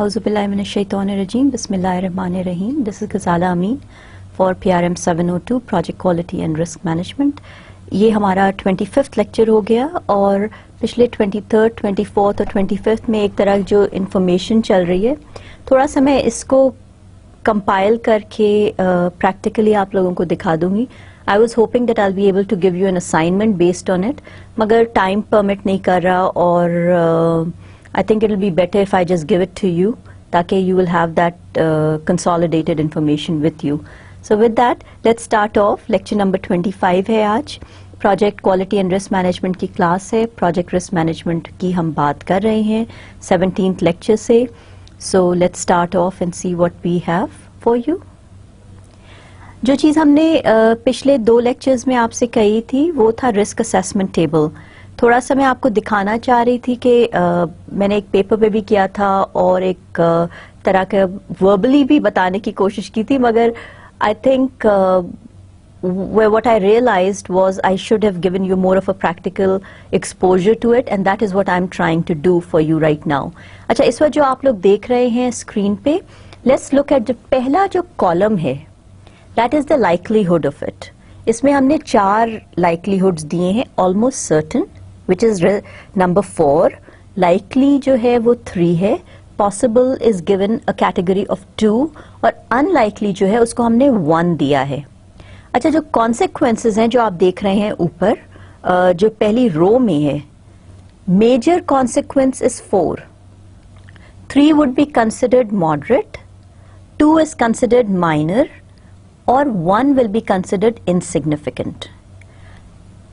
Auzubillahiminash-shaytanir-rajim. Bismillahir-rahmanir-rahim. This is Ghazala Amin for PRM 702 Project Quality and Risk Management. ये हमारा 25th lecture हो गया और पिछले 23rd, 24th और 25th में एक तरह जो इन्फॉर्मेशन चल रही है, थोड़ा सा मैं इसको कंपाइल करके प्रैक्टिकली आप लोगों को दिखा दूंगी. I was hoping that I'll be able to give you an assignment based on it, मगर टाइम परमिट नहीं कर रहा और I think it'll be better if I just give it to you, ताकि you will have that consolidated information with you. So with that, let's start off. Lecture number 25 है आज. Project Quality and Risk Management की class है. Project Risk Management की हम बात कर रहे हैं 17th lecture से. So let's start off and see what we have for you. जो चीज़ हमने पिछले 2 लेक्चर्स में आपसे कही थी वो था रिस्क असेसमेंट टेबल. थोड़ा सा मैं आपको दिखाना चाह रही थी कि मैंने एक पेपर पे भी किया था और एक तरह का वर्बली भी बताने की कोशिश की थी, मगर I think what I realized was I should have given you more of a practical exposure to it, and that is what I'm trying to do for you right now. अच्छा, इस वक्त जो आप लोग देख रहे हैं स्क्रीन पे, let's look at जो पहला जो कॉलम है, that is the likelihood of it. इसमें हमने 4 likelihoods दिए हैं. Almost certain, which is number 4, likely जो है वो 3 है, possible is given a category of 2 और unlikely जो है उसको हमने 1 दिया है. अच्छा, जो consequences हैं जो आप देख रहे हैं ऊपर, जो पहली रो में है, major consequence is 4, 3 would be considered moderate, 2 is considered minor और 1 will be considered insignificant.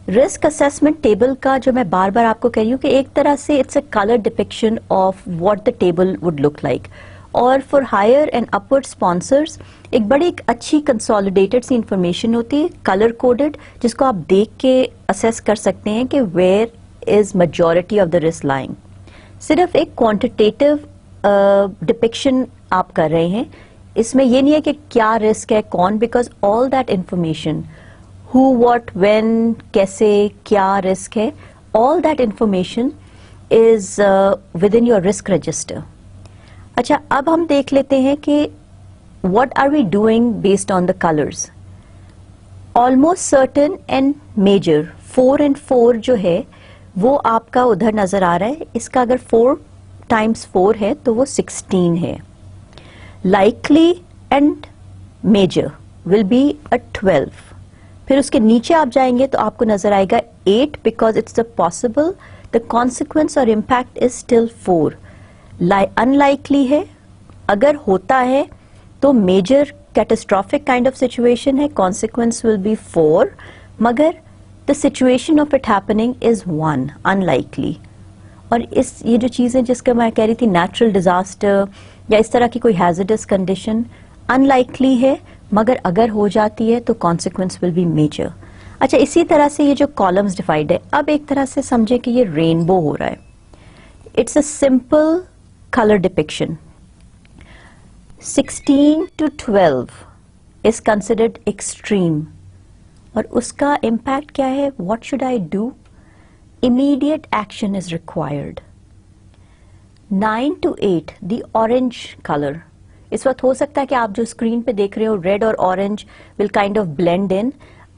Risk assessment table का जो मैं बार बार आपको कह रही हूँ कि एक तरह से it's a colour depiction of what the table would look like, और for higher and upward sponsors एक बड़ी अच्छी कंसोलिडेटेड सी इंफॉर्मेशन होती है, कलर कोडेड, जिसको आप देख के असेस कर सकते हैं कि where is majority of the risk lying. सिर्फ एक क्वांटिटेटिव डिपिक्शन आप कर रहे हैं, इसमें ये नहीं है कि क्या रिस्क है कौन, because all that information, who, what, when, कैसे, क्या रिस्क है, all that information is within your risk register. अच्छा, अब हम देख लेते हैं कि what are we doing based on the colors. Almost certain and major, 4 and 4 जो है वो आपका उधर नजर आ रहा है. इसका अगर 4 times 4 है तो वो 16 है. Likely and major will be a 12. फिर उसके नीचे आप जाएंगे तो आपको नजर आएगा 8, because it's the possible, the consequence और इम्पैक्ट इज स्टिल 4. अनलाइकली है, अगर होता है तो major catastrophic kind of situation है, कॉन्सिक्वेंस विल बी 4, मगर the situation of it happening is 1, unlikely. और ये जो चीजें जिसका मैं कह रही थी, नेचुरल डिजास्टर या इस तरह की कोई हैजर्डस कंडीशन, अनलाइकली है, मगर अगर हो जाती है तो कॉन्सिक्वेंस विल बी मेजर. अच्छा, इसी तरह से ये जो कॉलम्स डिवाइड है, अब एक तरह से समझे कि ये रेनबो हो रहा है. It's a simple colour depiction. 16 to 12 is considered extreme, और उसका इम्पैक्ट क्या है? What should I do? Immediate action is required. 9 to 8 the orange colour. इस वक्त हो सकता है कि आप जो स्क्रीन पे देख रहे हो, रेड और orange will kind of blend in.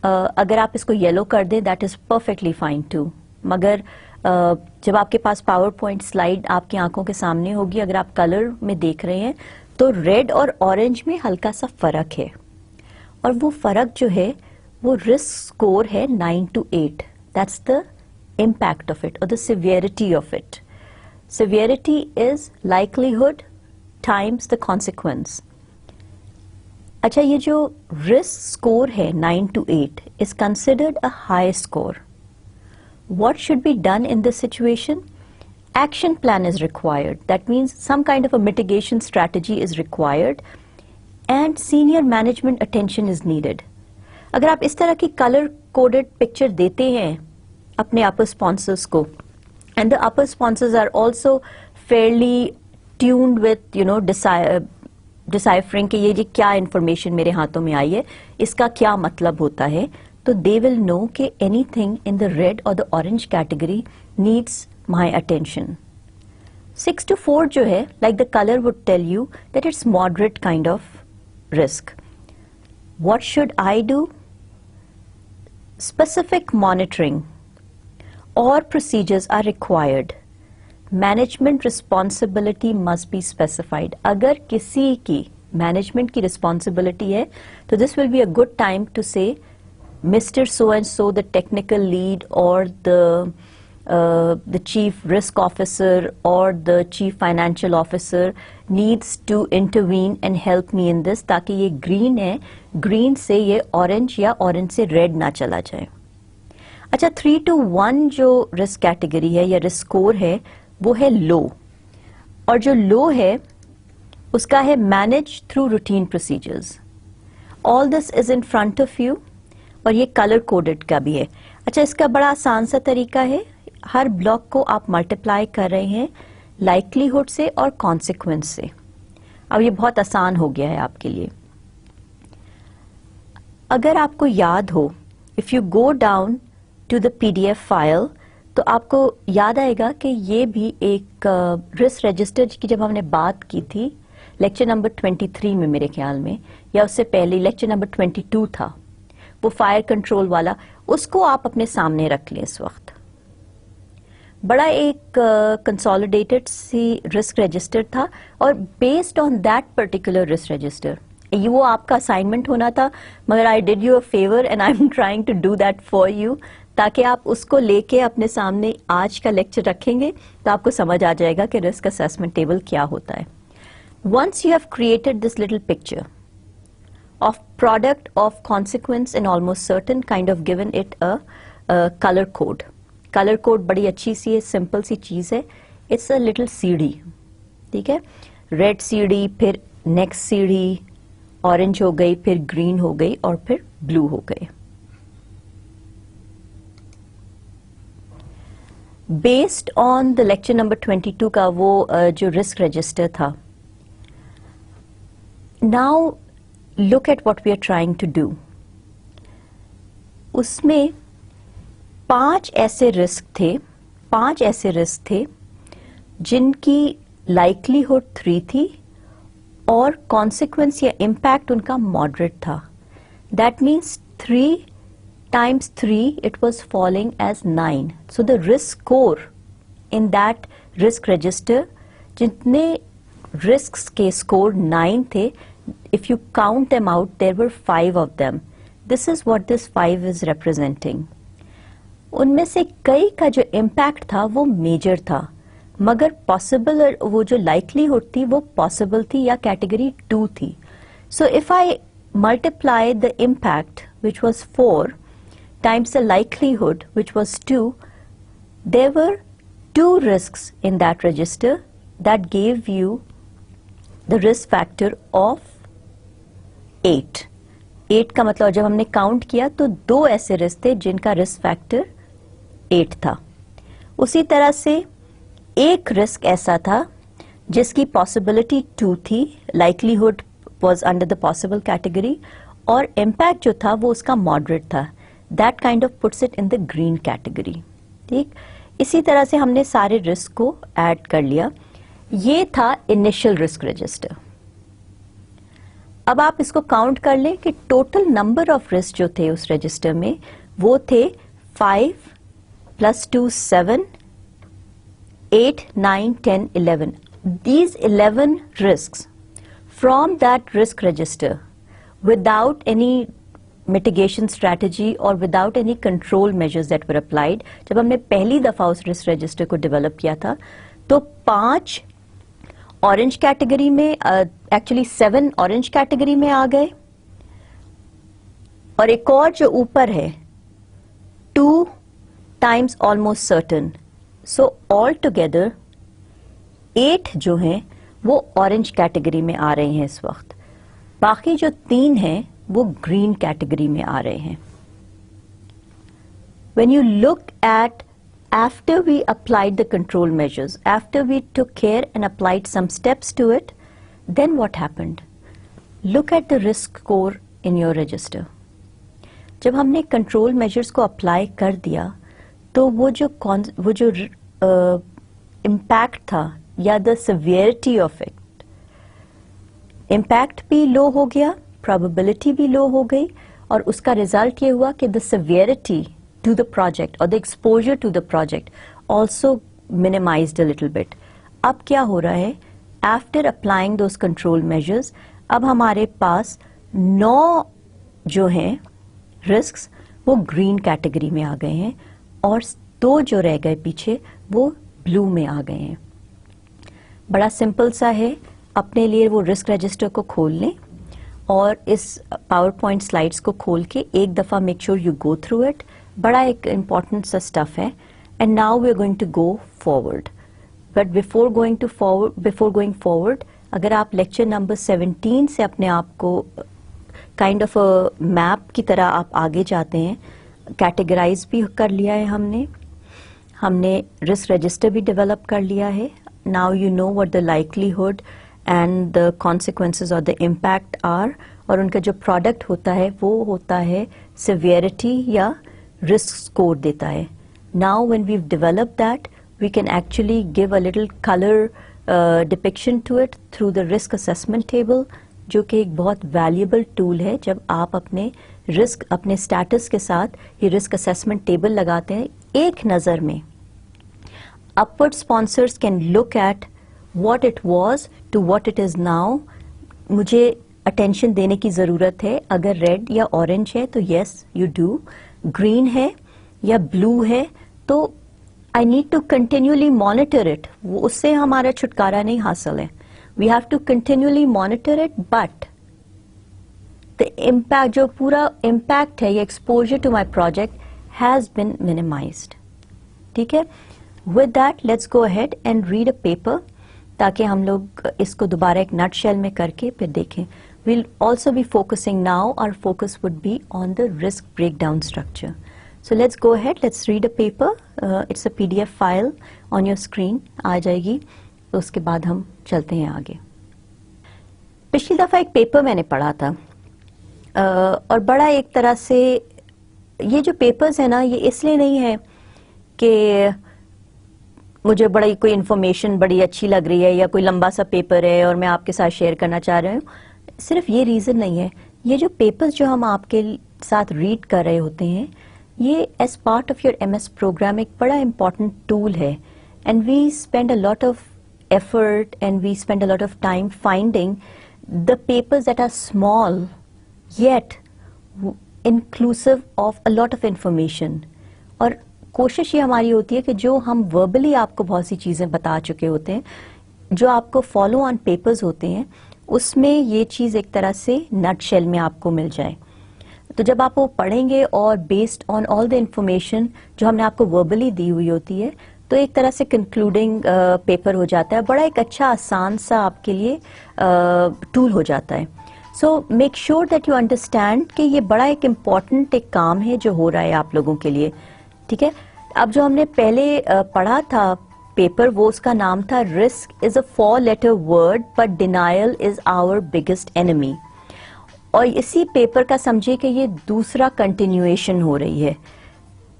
अगर आप इसको येलो कर दें, that is perfectly fine too. मगर जब आपके पास पावर पॉइंट स्लाइड आपकी आंखों के सामने होगी, अगर आप कलर में देख रहे हैं तो रेड और ऑरेंज में हल्का सा फर्क है, और वो फर्क जो है वो रिस्क स्कोर है 9 to 8. That's the impact of it और the severity of it. Severity is likelihood times the consequence. अच्छा, ये जो risk score है 9 to 8 is considered a high score. What should be done in this situation? Action plan is required. That means some kind of a mitigation strategy is required and senior management attention is needed. अगर आप इस तरह की color coded picture देते हैं अपने upper sponsors को, and the upper sponsors are also fairly tuned with deciphering कि ये क्या information मेरे हाथों में आई है, इसका क्या मतलब होता है, तो they will know कि anything in the red or the orange category needs my attention. 6 to 4 जो है, like the color would tell you that it's moderate kind of risk. What should I do? Specific monitoring or procedures are required. Management responsibility must be specified. अगर किसी की management की responsibility है, तो this will be a good time to say, Mr. So and so, the technical lead or the chief risk officer or the chief financial officer needs to intervene and help me in this, ताकि ये green है, green से ये orange या orange से red ना चला जाए. अच्छा, 3 to 1 जो risk category है या risk score है, वो है low, और जो low है उसका है manage through routine procedures. All this is in front of you, और ये color coded का भी है. अच्छा, इसका बड़ा आसान सा तरीका है, हर ब्लॉक को आप मल्टीप्लाई कर रहे हैं लाइक्लीहुड से और कॉन्सिक्वेंस से. अब ये बहुत आसान हो गया है आपके लिए. अगर आपको याद हो, if you go down to the PDF file, तो आपको याद आएगा कि ये भी एक रिस्क रजिस्टर की जब हमने बात की थी लेक्चर नंबर 23 में, मेरे ख्याल में, या उससे पहले लेक्चर नंबर 22 था, वो फायर कंट्रोल वाला, उसको आप अपने सामने रख लें. इस वक्त बड़ा एक कंसोलिडेटेड सी रिस्क रजिस्टर था, और based on that particular risk register, ये वो आपका असाइनमेंट होना था, मगर I did you a favour and I am trying to do that for you, ताकि आप उसको लेके अपने सामने आज का लेक्चर रखेंगे तो आपको समझ आ जाएगा कि रिस्क असेसमेंट टेबल क्या होता है. Once you have created this little picture of product of consequence and almost certain, kind of given it a color code. Color code बड़ी अच्छी सी है, सिंपल सी चीज है. It's a little CD, ठीक है. रेड CD, फिर नेक्स्ट CD ऑरेंज हो गई, फिर ग्रीन हो गई, और फिर ब्लू हो गए. Based on the lecture number 22 का वो जो रिस्क रजिस्टर था, now look at what we are trying to do. उसमें 5 ऐसे रिस्क थे जिनकी लाइक्लीहुड 3 थी और कॉन्सिक्वेंस या इम्पैक्ट उनका मॉडरेट था. That means 3 times 3 it was falling as 9. So the risk score in that risk register, जितने risks के score 9 थे, if you count them out, there were 5 of them. This is what this 5 is representing. उनमें से कई का जो impact था वो major था, मगर possible, वो जो likelihood थी वो possible थी या category 2 थी. So if I multiply the impact, which was 4, times the likelihood, which was 2, there were 2 risks in that register that gave you the risk factor of 8. 8 का मतलब जब हमने काउंट किया तो 2 ऐसे रिस्क थे जिनका रिस्क फैक्टर 8 था. उसी तरह से एक रिस्क ऐसा था जिसकी पॉसिबिलिटी 2 थी, likelihood was under the possible category, और इम्पैक्ट जो था वो उसका मॉडरेट था. That kind of puts it in the green category. ठीक, इसी तरह से हमने सारे रिस्क को ऐड कर लिया. ये था इनिशियल रिस्क रजिस्टर. अब आप इसको काउंट कर लें कि टोटल नंबर ऑफ रिस्क जो थे उस रजिस्टर में वो थे 5 + 2 7, 8 9 10 11. These 11 risks from that risk register, without any mitigation strategy or without any control measures that were applied, जब हमने पहली दफा उस रिस्क रजिस्टर को डेवलप किया था, तो 5 ऑरेंज कैटेगरी में, एक्चुअली 7 ऑरेंज कैटेगरी में आ गए, और एक और जो ऊपर है 2 times almost certain. So all together 8 जो हैं वो ऑरेंज कैटेगरी में आ रहे हैं इस वक्त. बाकी जो 3 हैं वो ग्रीन कैटेगरी में आ रहे हैं. When you look at after we applied the control measures, after we took care and applied some steps to it, then what happened? Look at the risk score in your register. जब हमने control measures को apply कर दिया, तो वो जो impact था या the severity of it, impact भी लो हो गया, प्रोबेबिलिटी भी लो हो गई, और उसका रिजल्ट ये हुआ कि the severity to the project और the exposure to the project also minimized a little bit. अब क्या हो रहा है, after applying those control measures, अब हमारे पास 9 जो हैं रिस्क्स वो ग्रीन कैटेगरी में आ गए हैं, और 2 जो रह गए पीछे वो ब्लू में आ गए हैं. बड़ा सिंपल सा है, अपने लिए वो रिस्क रजिस्टर को खोल लें और इस पावर पॉइंट स्लाइड्स को खोल के एक दफ़ा make sure you go through it. बड़ा एक इम्पॉर्टेंट सा स्टफ है. And now we are going to go forward. But before going forward, अगर आप लेक्चर नंबर 17 से अपने आप को काइंड ऑफ अ मैप की तरह आप आगे जाते हैं, कैटेगराइज भी कर लिया है हमने रिस्क रजिस्टर भी डेवलप कर लिया है. Now you know what the likelihood and the consequences और द इम्पैक्ट आर, और उनका जो प्रोडक्ट होता है वो होता है सिवियरिटी या रिस्क स्कोर देता है. Now when we develop that, we can actually give a little color depiction to it through the risk assessment table, जो कि एक बहुत valuable tool है जब आप अपने risk, अपने status के साथ ये risk assessment table लगाते हैं एक नज़र में. Upward sponsors can look at what it was to what it is now. मुझे attention देने की ज़रूरत है. अगर red या orange है तो yes you do, green है या blue है तो I need to continually monitor it. वो उससे हमारा छुटकारा नहीं हासिल है. We have to continually monitor it, but the impact, जो पूरा impact है, ये exposure to my project has been minimized. ठीक है? With that, let's go ahead and read a paper, ताकि हम लोग इसको दोबारा एक nutshell में करके फिर देखें. We'll also be focusing now. Our focus would be on the risk breakdown structure. So let's go ahead, let's read a paper. It's a PDF file on your screen. आ जाएगी, तो उसके बाद हम चलते हैं आगे. पिछली दफ़ा एक पेपर मैंने पढ़ा था, और बड़ा एक तरह से ये जो पेपर्स है ना, ये इसलिए नहीं है कि मुझे बड़ी कोई इन्फॉर्मेशन बड़ी अच्छी लग रही है या कोई लंबा सा पेपर है और मैं आपके साथ शेयर करना चाह रही हूँ. सिर्फ ये रीज़न नहीं है. ये जो पेपर्स जो हम आपके साथ रीड कर रहे होते हैं, ये as part of your MS programme एक बड़ा इम्पॉर्टेंट टूल है. And we spend a lot of effort and we spend a lot of time finding the papers that are small yet inclusive of a lot of information. और कोशिश ये हमारी होती है कि जो हम वर्बली आपको बहुत सी चीज़ें बता चुके होते हैं, जो आपको फॉलो ऑन पेपर्स होते हैं, उसमें ये चीज़ एक तरह से नटशेल में आपको मिल जाए. तो जब आप वो पढ़ेंगे और based on all the information जो हमने आपको वर्बली दी हुई होती है, तो एक तरह से कंक्लूडिंग पेपर हो जाता है. बड़ा एक अच्छा आसान सा आपके लिए टूल हो जाता है. So make sure that you understand कि ये बड़ा एक इम्पॉर्टेंट एक काम है जो हो रहा है आप लोगों के लिए. ठीक है? अब जो हमने पहले पढ़ा था पेपर, वो उसका नाम था risk is a 4-letter word but denial is our biggest enemy. और इसी पेपर का समझिए कि ये दूसरा कंटिन्यूएशन हो रही है.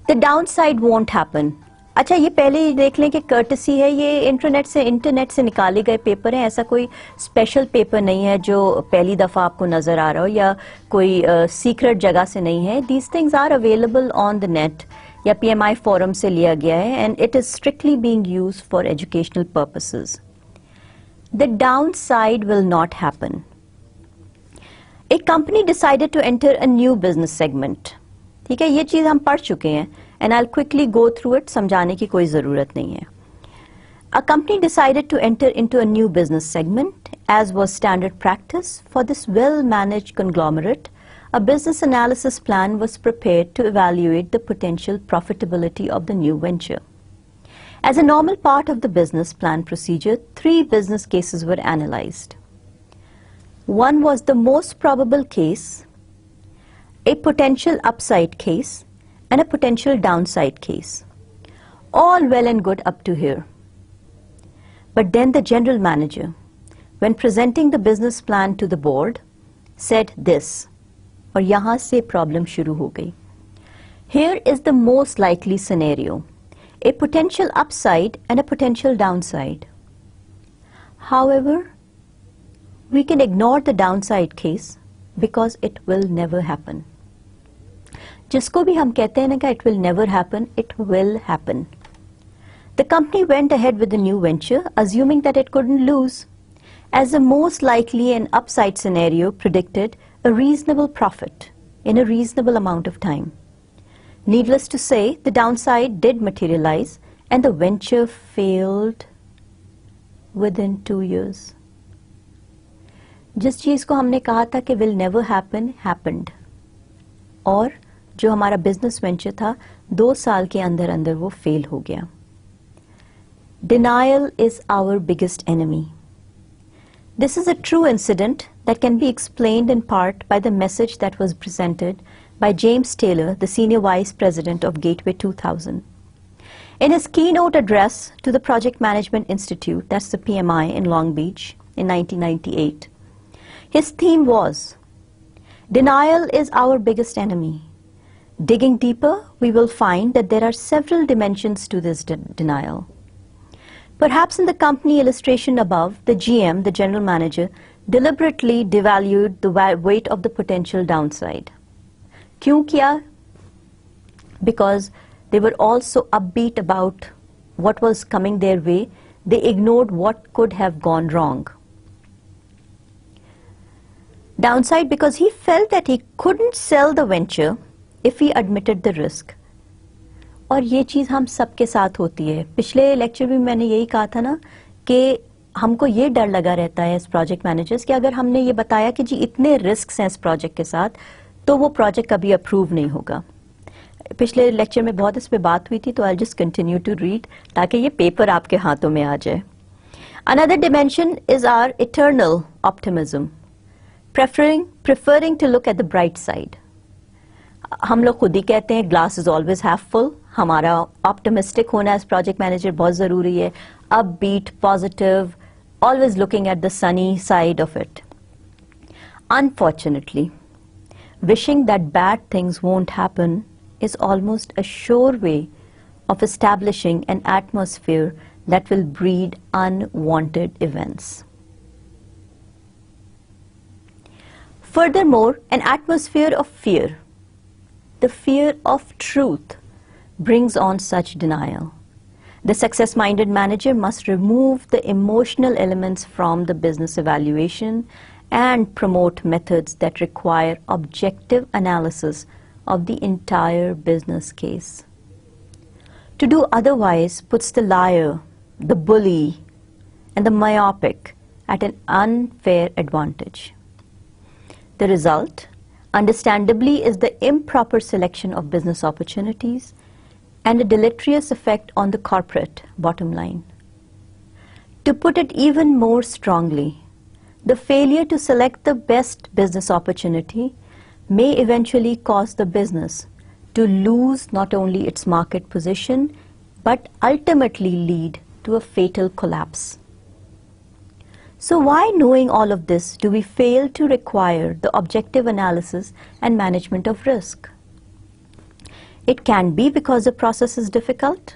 The down side won't happen. अच्छा, ये पहले ही देख लें कि कर्टसी है, ये इंटरनेट से निकाले गए पेपर हैं. ऐसा कोई स्पेशल पेपर नहीं है जो पहली दफ़ा आपको नज़र आ रहा हो, या कोई सीक्रेट जगह से नहीं है. These things are available on the net, या PMI फोरम से लिया गया है, and it is strictly being used for educational purposes. The downside will not happen. A company decided to enter a new business segment. ठीक है, ये चीज हम पढ़ चुके हैं, and I'll quickly go through it. समझाने की कोई जरूरत नहीं है. A company decided to enter into a new business segment, as was standard practice for this well-managed conglomerate. A business analysis plan was prepared to evaluate the potential profitability of the new venture. As a normal part of the business plan procedure, 3 business cases were analyzed. One was the most probable case, a potential upside case, and a potential downside case. All well and good up to here. But then the general manager, when presenting the business plan to the board, said this, और यहाँ से problem शुरू हो गई. Here is the most likely scenario, a potential upside and a potential downside. However, we can ignore the downside case because it will never happen. जिसको भी हम कहते हैं ना कि it will never happen, it will happen. The company went ahead with the new venture, assuming that it couldn't lose, as the most likely and upside scenario predicted a reasonable profit in a reasonable amount of time. Needless to say, the downside did materialize and the venture failed within 2 years. जिस चीज़ को हमने कहा था कि will never happen, happened. और जो हमारा business venture था 2 साल के अंदर अंदर वो फेल हो गया. Denial is our biggest enemy. This is a true incident that can be explained in part by the message that was presented by James Taylor, the Senior Vice President of Gateway 2000. In his keynote address to the Project Management Institute, that's the PMI in Long Beach in 1998, his theme was, "Denial is our biggest enemy. Digging deeper, we will find that there are several dimensions to this denial." Perhaps in the company illustration above, the GM, the general manager, deliberately devalued the weight of the potential downside. क्यों किया? Because they were also upbeat about what was coming their way. They ignored what could have gone wrong. Downside because he felt that he couldn't sell the venture if he admitted the risk. और ये चीज़ हम सबके साथ होती है. पिछले lecture में मैंने यही कहा था ना कि हमको ये डर लगा रहता है इस प्रोजेक्ट मैनेजर्स कि अगर हमने ये बताया कि जी इतने रिस्क हैं इस प्रोजेक्ट के साथ तो वो प्रोजेक्ट कभी अप्रूव नहीं होगा. पिछले लेक्चर में बहुत इस पे बात हुई थी तो I just continue to read ताकि ये पेपर आपके हाथों में आ जाए. Another dimension is our eternal optimism, preferring to look at the bright side. हम लोग खुद ही कहते हैं glass is always half full. हमारा ऑप्टिमिस्टिक होना एज प्रोजेक्ट मैनेजर बहुत ज़रूरी है. Upbeat, positive, always looking at the sunny side of it. Unfortunately, wishing that bad things won't happen is almost a sure way of establishing an atmosphere that will breed unwanted events. Furthermore, an atmosphere of fear, the fear of truth, brings on such denial. The success-minded manager must remove the emotional elements from the business evaluation and promote methods that require objective analysis of the entire business case. To do otherwise puts the liar, the bully, and the myopic at an unfair advantage. The result, understandably, is the improper selection of business opportunities and a deleterious effect on the corporate bottom line. To put it even more strongly, the failure to select the best business opportunity may eventually cause the business to lose not only its market position, but ultimately lead to a fatal collapse. So why, knowing all of this, do we fail to require the objective analysis and management of risk? It can be because the process is difficult.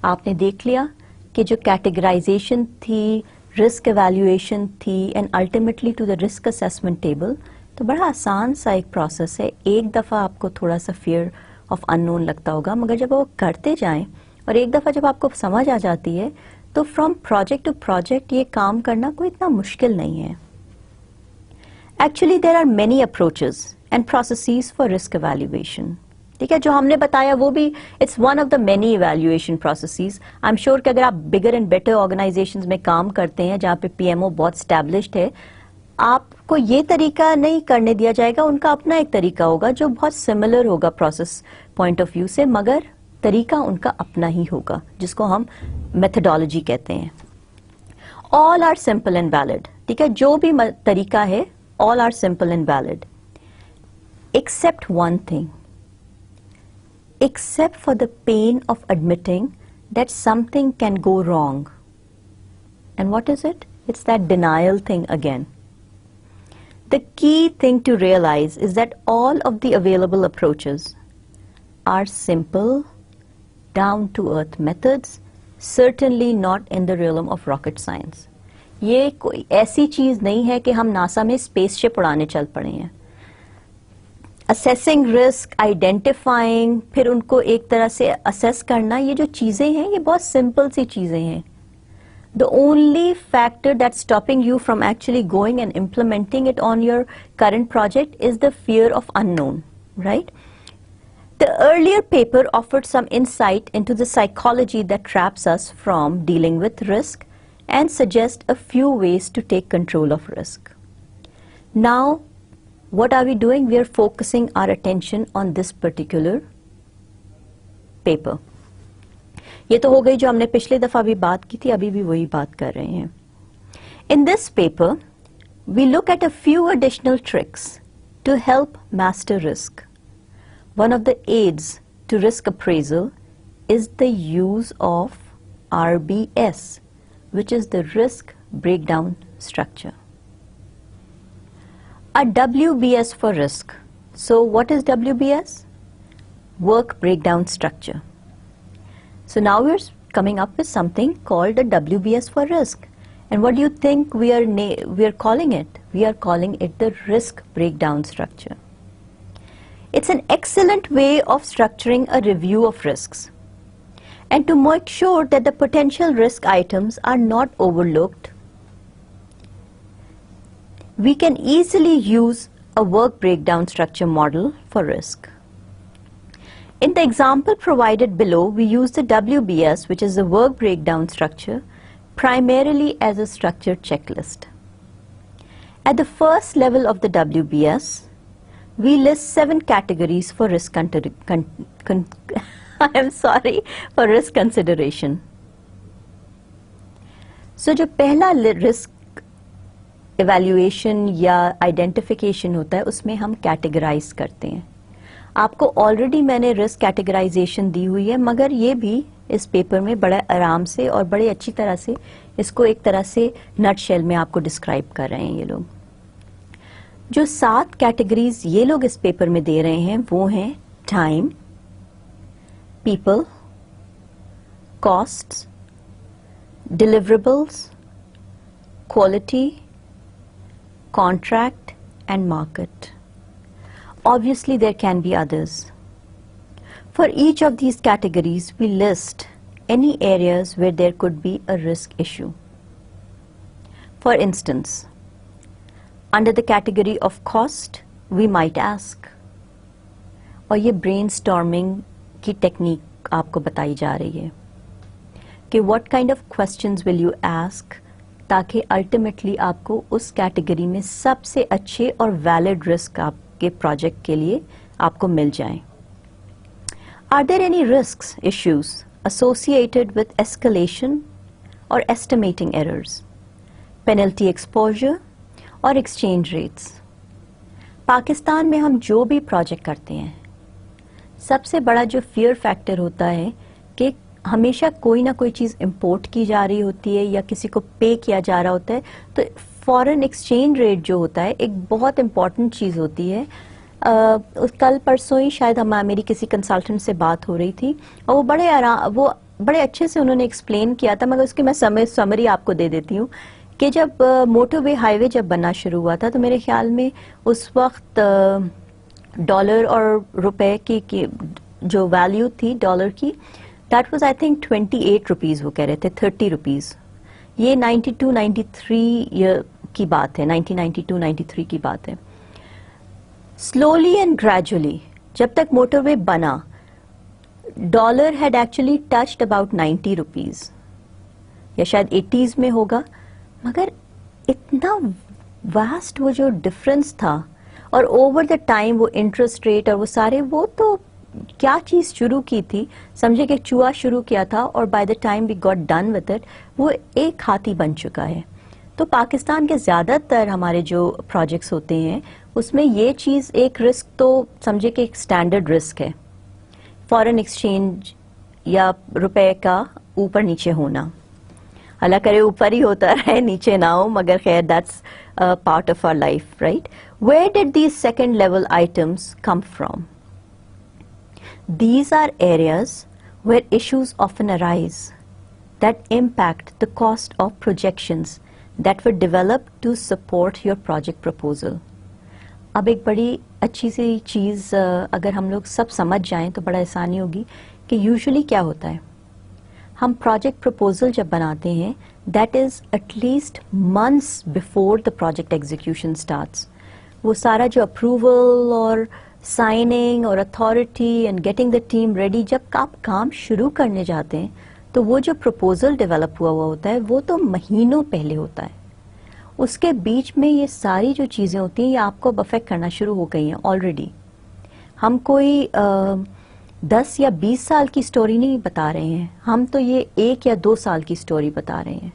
आपने देख लिया कि जो categorization थी, risk evaluation थी, and ultimately to the risk assessment table, तो बड़ा आसान सा एक process है. एक दफ़ा आपको थोड़ा सा fear of unknown लगता होगा, मगर जब वो करते जाएं और एक दफ़ा जब आपको समझ आ जाती है तो फ्रॉम प्रोजेक्ट टू प्रोजेक्ट ये काम करना कोई इतना मुश्किल नहीं है. Actually there are many approaches and processes for risk evaluation. ठीक है, जो हमने बताया वो भी it's one of the many evaluation processes. I am sure कि अगर आप बिगर एंड बेटर ऑर्गेनाइजेशंस में काम करते हैं जहाँ पे पीएमओ बहुत स्टैब्लिश्ड है, आपको ये तरीका नहीं करने दिया जाएगा. उनका अपना एक तरीका होगा जो बहुत सिमिलर होगा प्रोसेस पॉइंट ऑफ व्यू से, मगर तरीका उनका अपना ही होगा जिसको हम मेथडोलॉजी कहते हैं. All are simple and valid. ठीक है, जो भी तरीका है all are simple and valid except one thing, except for the pain of admitting that something can go wrong. And what is it? It's that denial thing again. The key thing to realise is that all of the available approaches are simple, down-to-earth methods, certainly not in the realm of rocket science. ये कोई ऐसी चीज नहीं है कि हम NASA में spaceship उड़ाने चल पड़े हैं। असेसिंग रिस्क, आइडेंटिफाइंग, फिर उनको एक तरह से असेस करना, ये जो चीजें हैं ये बहुत सिंपल सी चीजें हैं। The only factor that's stopping you from actually going and implementing it on your current project is the fear of unknown, right? The earlier paper offered some insight into the psychology that traps us from dealing with risk and suggest a few ways to take control of risk. Now, what are we doing? We are focusing our attention on this particular paper. ये तो हो गई जो हमने पिछले दफा भी बात की थी, अभी भी वही बात कर रहे हैं. In this paper, we look at a few additional tricks to help master risk. One of the aids to risk appraisal is the use of RBS, which is the risk breakdown structure. A WBS for risk. So what is WBS? Work breakdown structure. So now we're coming up with something called a WBS for risk. And what do you think we are calling it? We are calling it the risk breakdown structure. It's an excellent way of structuring a review of risks. And to make sure that the potential risk items are not overlooked, we can easily use a work breakdown structure model for risk. In the example provided below, we use the WBS, which is the work breakdown structure, primarily as a structured checklist. At the first level of the WBS, we list 7 categories for risk for risk consideration. So जो पहला risk evaluation या identification होता है, उसमें हम categorize करते हैं. आपको ऑलरेडी मैंने रिस्क कैटेगराइजेशन दी हुई है, मगर ये भी इस पेपर में बड़ा आराम से और बड़े अच्छी तरह से इसको एक तरह से नटशेल में आपको डिस्क्राइब कर रहे हैं. ये लोग जो 7 कैटेगरीज ये लोग इस पेपर में दे रहे हैं वो हैं time, people, costs, deliverables, quality, contract and market. Obviously, there can be others. For each of these categories, we list any areas where there could be a risk issue. For instance, under the category of cost, we might ask, और ये brainstorming की technique आपको बताई जा रही है कि what kind of questions will you ask ताकि ultimately आपको उस category में सबसे अच्छे और valid risk के प्रोजेक्ट के लिए आपको मिल जाएं. Are there any risks, issues associated with escalation or estimating errors, penalty exposure और exchange rates? पाकिस्तान में हम जो भी प्रोजेक्ट करते हैं, सबसे बड़ा जो फियर फैक्टर होता है कि हमेशा कोई ना कोई चीज़ इंपोर्ट की जा रही होती है या किसी को पे किया जा रहा होता है, तो फॉरेन एक्सचेंज रेट जो होता है एक बहुत इम्पॉर्टेंट चीज़ होती है. कल परसों ही शायद मेरी किसी कंसल्टेंट से बात हो रही थी और वो बड़े अच्छे से उन्होंने एक्सप्लेन किया था, मगर उसकी मैं समरी आपको दे देती हूँ कि जब मोटरवे हाईवे जब बनना शुरू हुआ था तो मेरे ख्याल में उस वक्त डॉलर और रुपए की जो वैल्यू थी डॉलर की, that was I think 28 rupees, वो कह रहे थे 30 रुपीज़. ये 92-93 की बात है, 1992-93 की बात है. स्लोली एंड ग्रेजुअली जब तक मोटरवे बना, dollar had actually touched about 90 rupees या शायद 80s में होगा, मगर इतना वास्ट वो जो डिफरेंस था, और ओवर द टाइम वो इंटरेस्ट रेट और वो सारे, वो तो क्या चीज़ शुरू की थी, समझे कि चूहा शुरू किया था और by the time we got done with it वो एक हाथी बन चुका है. तो पाकिस्तान के ज़्यादातर हमारे जो प्रोजेक्ट्स होते हैं उसमें ये चीज़ एक रिस्क तो समझे कि एक स्टैंडर्ड रिस्क है, फॉरेन एक्सचेंज या रुपए का ऊपर नीचे होना. अल्लाह करे ऊपर ही होता रहे, नीचे ना हो, मगर खैर that's part of our life, right. Where did these second level items come from? These are areas where issues often arise that impact the cost of projections that were developed to support your project proposal. अब एक बड़ी अच्छी सी चीज़ अगर हम लोग सब समझ जाएं तो बड़ा आसानी होगी कि यूजुअली क्या होता है, हम प्रोजेक्ट प्रपोजल जब बनाते हैं that is at least months before the project execution starts. वो सारा जो अप्रूवल और साइनिंग और authority and getting the team ready, जब आप काम शुरू करने जाते हैं तो वो जो प्रपोजल डेवलप हुआ होता है वो तो महीनों पहले होता है. उसके बीच में ये सारी जो चीज़ें होती हैं ये आपको अब अफेक्ट करना शुरू हो गई हैं ऑलरेडी. हम कोई 10 या 20 साल की स्टोरी नहीं बता रहे हैं, हम तो ये 1 या 2 साल की स्टोरी बता रहे हैं.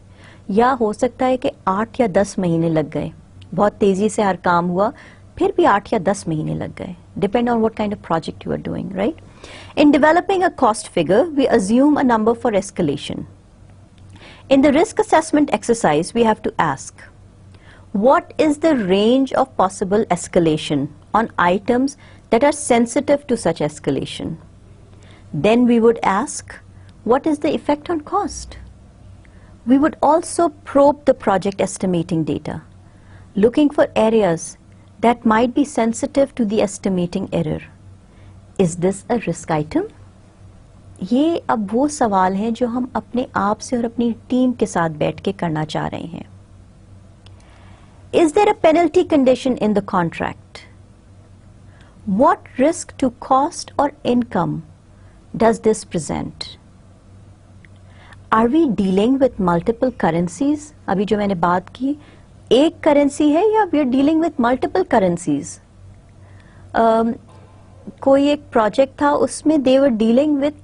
या हो सकता है कि 8 या 10 महीने लग गए, बहुत तेज़ी से हर काम हुआ, फिर भी 8 या 10 महीने लग गए, depend on what kind of project you are doing, right. In developing a cost figure, we assume a number for escalation. In the risk assessment exercise, we have to ask, what is the range of possible escalation on items that are sensitive to such escalation? Then we would ask, what is the effect on cost? We would also probe the project estimating data, looking for areas that might be sensitive to the estimating error. Is this a risk item? ये अब वो सवाल हैं जो हम अपने आप से और अपनी टीम के साथ बैठ के करना चाह रहे हैं. Is there a penalty condition in the contract? What risk to cost or income does this present? Are we dealing with multiple currencies? अभी जो मैंने बात की, एक करेंसी है या we are dealing with multiple currencies? कोई एक प्रोजेक्ट था उसमें they were dealing with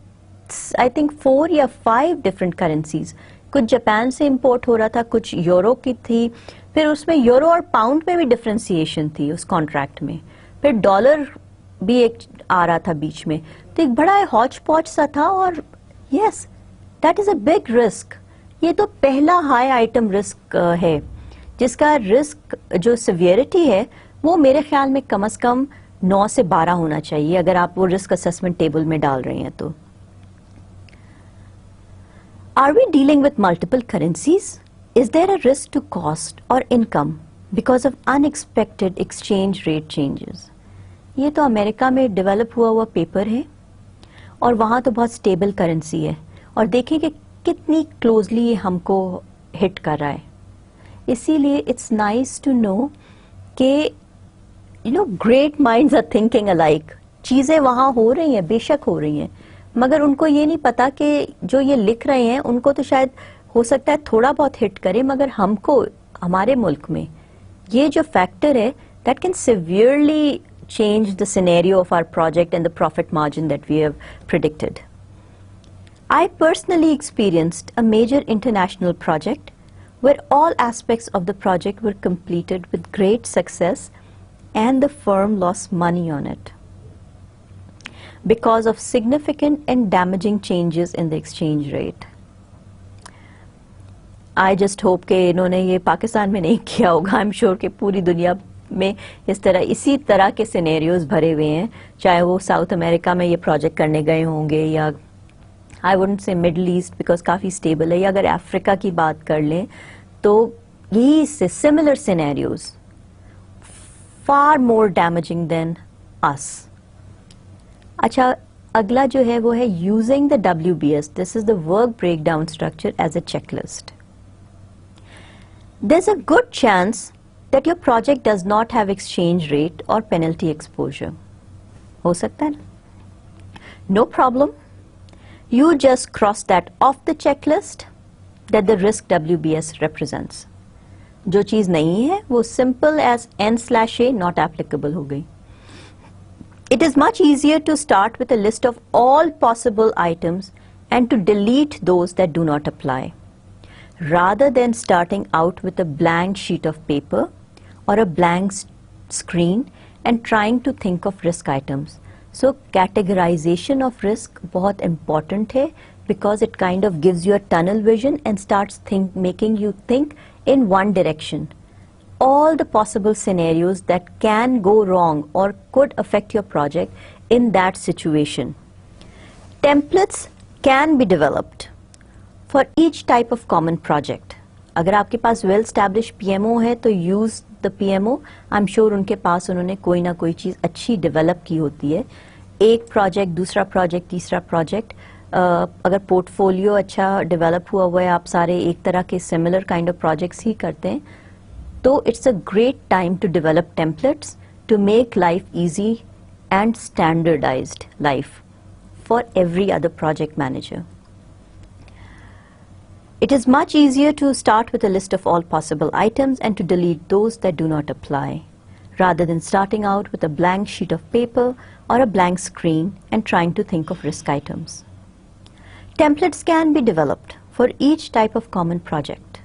I think 4 या 5 different currencies. कुछ जापान से इंपोर्ट हो रहा था, कुछ यूरो की थी, फिर उसमें यूरो और पाउंड में भी डिफरेंशिएशन थी उस कॉन्ट्रैक्ट में, फिर डॉलर भी एक आ रहा था बीच में, तो एक बड़ा हौच पौच सा था. और yes, that is a big risk. ये तो पहला हाई आइटम रिस्क है जिसका रिस्क जो सिवियरिटी है वो मेरे ख्याल में कम से कम 9 से 12 होना चाहिए अगर आप वो रिस्क असेसमेंट टेबल में डाल रहे हैं तो. Are we dealing with multiple currencies? Is there a risk to cost or income because of unexpected exchange rate changes? ये तो अमेरिका में डेवलप हुआ पेपर है और वहाँ तो बहुत स्टेबल करेंसी है, और देखें कि कितनी क्लोजली ये हमको हिट कर रहा है. इसीलिए इट्स नाइस टू नो कि great minds are thinking alike. चीज़ें वहाँ हो रही हैं, बेशक हो रही हैं, मगर उनको ये नहीं पता कि जो ये लिख रहे हैं उनको तो शायद हो सकता है थोड़ा बहुत हिट करे, मगर हमको हमारे मुल्क में ये जो फैक्टर है that can severely change the scenario of our project and the profit margin that we have predicted. I personally experienced a major international project where all aspects of the project were completed with great success and the firm lost money on it because of significant and damaging changes in the exchange rate. I just hope कि इन्होंने ये पाकिस्तान में नहीं किया होगा. I'm sure कि पूरी दुनिया में इसी तरह के सिनेरियोज भरे हुए हैं, चाहे वो साउथ अमेरिका में ये प्रोजेक्ट करने गए होंगे या I wouldn't say middle east because काफ़ी स्टेबल है, या अगर अफ्रीका की बात कर लें तो यही similar scenarios far more damaging than us. अच्छा, अगला जो है वो है using the WBS. This is the work breakdown structure as a checklist. There's a good chance that your project does not have exchange rate or penalty exposure. हो सकता है? No problem. You just cross that off the checklist that the risk WBS represents. जो चीज़ नहीं है वो simple as N/A not applicable हो गई. It is much easier to start with a list of all possible items and to delete those that do not apply, rather than starting out with a blank sheet of paper or a blank screen and trying to think of risk items. So categorization of risk बहुत important है because it kind of gives you a tunnel vision and starts making you think in one direction. All the possible scenarios that can go wrong or could affect your project in that situation. Templates can be developed for each type of common project. अगर आपके पास well establish PMO है तो use the PMO. I am sure उनके पास उन्होंने कोई ना कोई चीज अच्छी डेवलप की होती है। एक प्रोजेक्ट, दूसरा प्रोजेक्ट, तीसरा प्रोजेक्ट, अगर पोर्टफोलियो अच्छा डेवलप हुआ है, आप सारे एक तरह के सिमिलर काइंड ऑफ प्रोजेक्ट्स ही करते हैं, तो it's a great time to develop templates to make life easy and standardized life for every other project manager. It is much easier to start with a list of all possible items and to delete those that do not apply, rather than starting out with a blank sheet of paper or a blank screen and trying to think of risk items. Templates can be developed for each type of common project.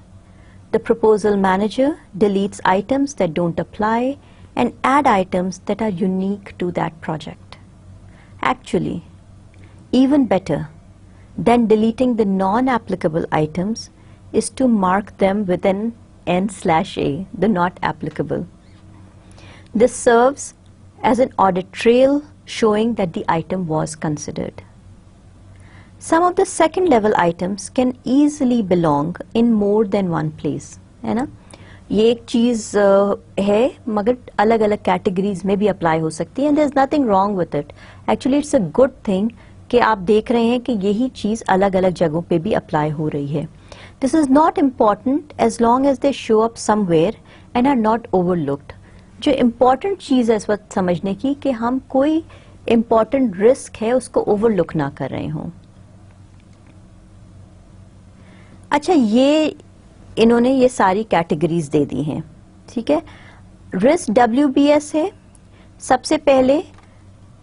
The proposal manager deletes items that don't apply and add items that are unique to that project. Actually, even better than deleting the non-applicable items is to mark them with an N/A, the not applicable. This serves as an audit trail showing that the item was considered. Some of the second level items can easily belong in more than one place, है ना? ये एक चीज है मगर अलग अलग categories में भी अप्लाई हो सकती है, and there is nothing wrong with it. Actually it's a good thing कि आप देख रहे हैं कि यही चीज अलग अलग जगहों पे भी अप्लाई हो रही है। This is not important as long as they show up somewhere and are not overlooked. जो इम्पॉर्टेंट चीज है इस वक्त समझने की कि हम कोई इम्पॉर्टेंट रिस्क है उसको ओवरलुक ना कर रहे हों। अच्छा, ये इन्होंने ये सारी कैटेगरीज दे दी हैं, ठीक है। रिस्क WBS है। सबसे पहले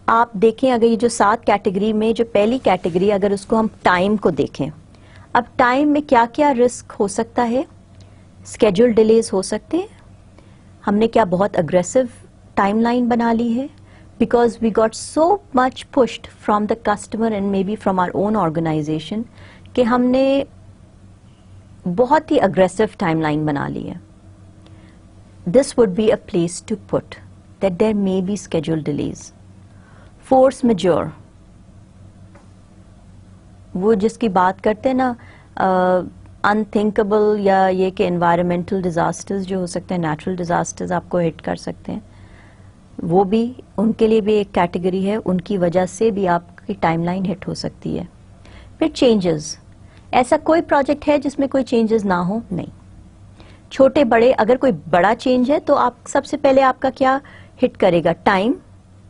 आप देखें, अगर ये जो 7 कैटेगरी में जो पहली कैटेगरी, अगर उसको हम टाइम को देखें, अब टाइम में क्या क्या रिस्क हो सकता है। स्केड्यूल डिलेज हो सकते हैं। हमने क्या बहुत अग्रेसिव टाइमलाइन बना ली है because we got so much pushed from the customer and may be from our own organisation कि हमने बहुत ही अग्रेसिव टाइमलाइन बना ली है। This would be a place to put that there may be schedule delays. Force majeure, वो जिसकी बात करते हैं ना, अनथिंकेबल या ये कि एनवायरमेंटल डिजास्टर्स जो हो सकते हैं, नेचुरल डिजास्टर्स आपको हिट कर सकते हैं, वो भी उनके लिए भी एक कैटेगरी है। उनकी वजह से भी आपकी टाइमलाइन हिट हो सकती है। फिर चेंजेस, ऐसा कोई प्रोजेक्ट है जिसमें कोई चेंजेस ना हो? नहीं। छोटे बड़े, अगर कोई बड़ा चेंज है तो आप सबसे पहले आपका क्या हिट करेगा? टाइम,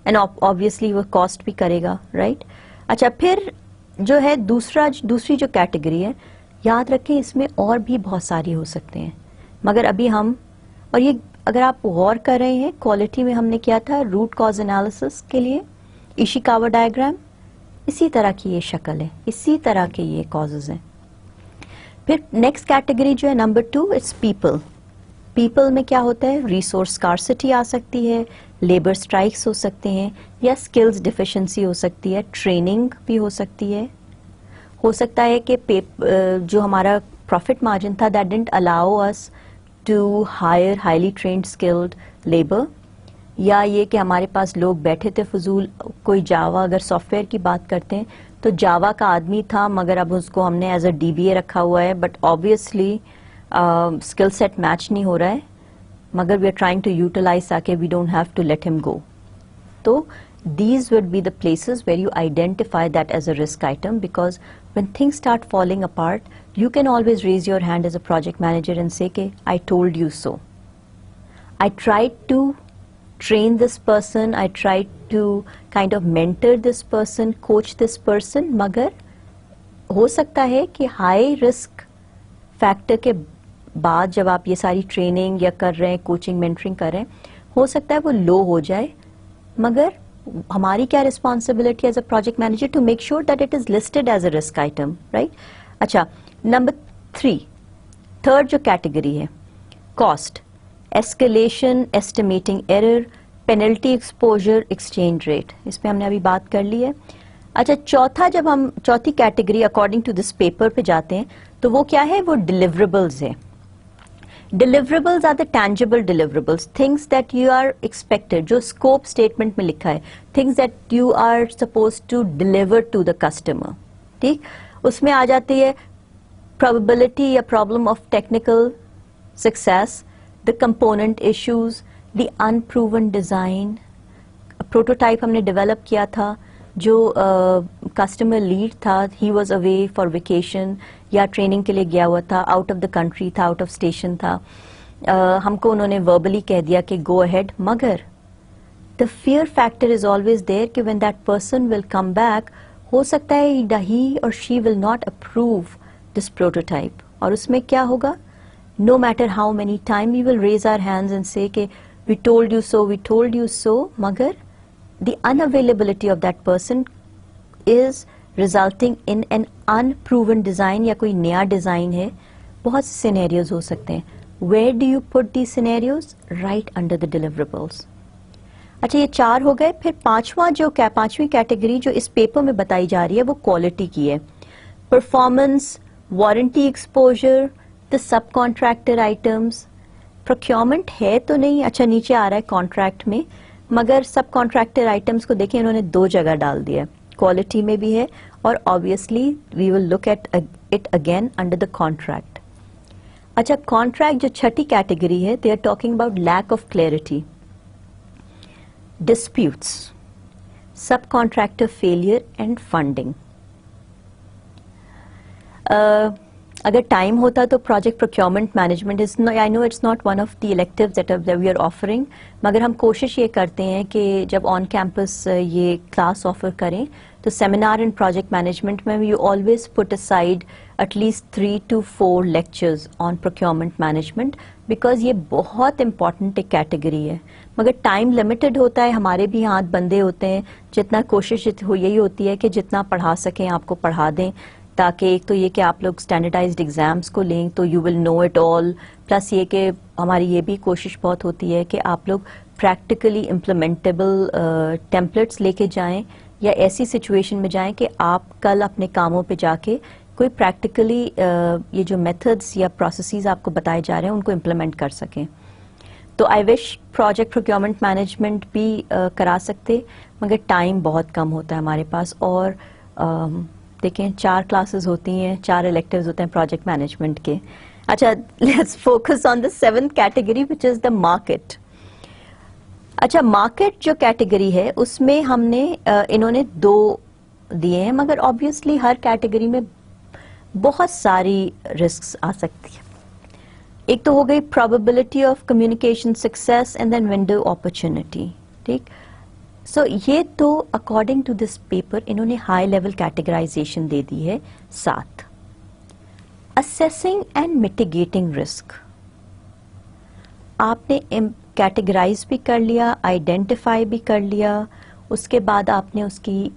एंड ऑब्वियसली वो कॉस्ट भी करेगा, राइट। अच्छा, फिर जो है दूसरी जो कैटेगरी है, याद रखें इसमें और भी बहुत सारी हो सकते हैं, मगर अभी हम, और ये अगर आप गौर कर रहे हैं, क्वालिटी में हमने किया था रूट कॉज एनालिसिस के लिए इशिकावा डायग्राम, इसी तरह की ये शक्ल है, इसी तरह के ये कॉजेज हैं। फिर नेक्स्ट कैटेगरी जो है नंबर 2, इट्स पीपल। पीपल में क्या होता है? रिसोर्स स्कार्सिटी आ सकती है, लेबर स्ट्राइक्स हो सकते हैं, या स्किल्स डिफिशिएंसी हो सकती है, ट्रेनिंग भी हो सकती है। हो सकता है कि जो हमारा प्रॉफिट मार्जिन था that didn't allow us to hire highly trained skilled labour, या ये कि हमारे पास लोग बैठे थे फजूल। कोई जावा, अगर सॉफ्टवेयर की बात करते हैं तो जावा का आदमी था मगर अब उसको हमने एज अ DBA रखा हुआ है, but obviously skill set match नहीं हो रहा है, मगर we are trying to utilize ताकि we don't have to let him go. तो these would be the places where you identify that as a risk item, because when things start falling apart, you can always raise your hand as a project manager and say, "Okay, I told you so. I tried to train this person, I tried to kind of mentor this person, coach this person, मगर हो सकता है कि high risk factor के बाद जब आप ये सारी ट्रेनिंग या कर रहे हैं, कोचिंग मेंटरिंग कर रहे हैं, हो सकता है वो लो हो जाए, मगर हमारी क्या responsibility as a project manager to make sure that it is listed as a risk item, right. अच्छा, नंबर 3, थर्ड जो कैटेगरी है, cost, escalation, estimating error, penalty exposure, exchange rate, इसमें हमने अभी बात कर ली है। अच्छा, चौथा, जब हम चौथी category according to this paper पे जाते हैं तो वो क्या है? वो डिलीवरेबल्स है। Deliverables are the tangible deliverables, things that you are expected, जो scope statement में लिखा है, things that you are supposed to deliver to the customer, ठीक। उसमें आ जाती है probability या problem of technical success, the component issues, the unproven design. Prototype हमने डेवलप किया था, जो कस्टमर लीड था, he was away for vacation या ट्रेनिंग के लिए गया हुआ था, आउट ऑफ द कंट्री था, आउट ऑफ स्टेशन था. हमको उन्होंने वर्बली कह दिया कि गो अहेड, मगर the fear factor is always there कि when that person will come back, हो सकता है ही और she will not approve this prototype. और उसमें क्या होगा, no matter how many time we will raise our hands and say कि we told you so, we told you so, मगर the unavailability of that person is resulting in an unproven design या कोई नया design है. बहुत से scenarios हो सकते हैं. Where do you put these scenarios? Right under the deliverables. अच्छा, ये 4 हो गए. फिर पांचवी कैटेगरी जो इस पेपर में बताई जा रही है वो क्वालिटी की है. Performance, warranty exposure, the sub contractor items. Procurement है तो नहीं, अच्छा नीचे आ रहा है कॉन्ट्रैक्ट में, मगर सब कॉन्ट्रैक्टर आइटम्स को देखिए इन्होंने 2 जगह डाल दिया. क्वालिटी में भी है और obviously we will look at it again under the contract. अच्छा, कॉन्ट्रैक्ट जो छठी कैटेगरी है, they are talking about lack of clarity, disputes, subcontractor failure and funding. अगर टाइम होता तो project procurement management is, I know it's not one of the electives that we are offering, मगर हम कोशिश ये करते हैं कि जब ऑन कैंपस ये क्लास ऑफर करें तो सेमिनार इन प्रोजेक्ट मैनेजमेंट में you always put aside at least 3 to 4 lectures on procurement management, because ये बहुत इंपॉर्टेंट एक कैटेगरी है. मगर टाइम लिमिटेड होता है, हमारे भी हाथ बंदे होते हैं. जितना कोशिश यही होती है कि जितना पढ़ा सकें आपको पढ़ा दें, ताकि एक तो ये कि आप लोग स्टैंडर्डाइज्ड एग्जाम्स को लें तो you will know it all, plus ये कि हमारी ये भी कोशिश बहुत होती है कि आप लोग प्रैक्टिकली इम्प्लीमेंटेबल टेम्पलेट्स लेके जाएं या ऐसी सिचुएशन में जाएं कि आप कल अपने कामों पे जाके कोई प्रैक्टिकली ये जो मेथड्स या प्रोसेसेस आपको बताए जा रहे हैं उनको इम्प्लीमेंट कर सकें. तो I wish project procurement management भी करा सकते, मगर टाइम बहुत कम होता है हमारे पास. और देखें 4 क्लासेस होती हैं, 4 इलेक्टिव्स होते हैं प्रोजेक्ट मैनेजमेंट के. अच्छा, let's focus on the 7th category which is the market. अच्छा, मार्केट जो कैटेगरी है उसमें हमने इन्होंने 2 दिए हैं, मगर ऑब्वियसली हर कैटेगरी में बहुत सारी रिस्क्स आ सकती है. एक तो हो गई probability of communication success and then window opportunity. ठीक, सो ये तो अकॉर्डिंग टू दिस पेपर इन्होंने हाई लेवल कैटेगराइजेशन दे दी है. 7 असेसिंग एंड मिटिगेटिंग रिस्क. आपने कैटेगराइज भी कर लिया, आइडेंटिफाई भी कर लिया, उसके बाद आपने उसकी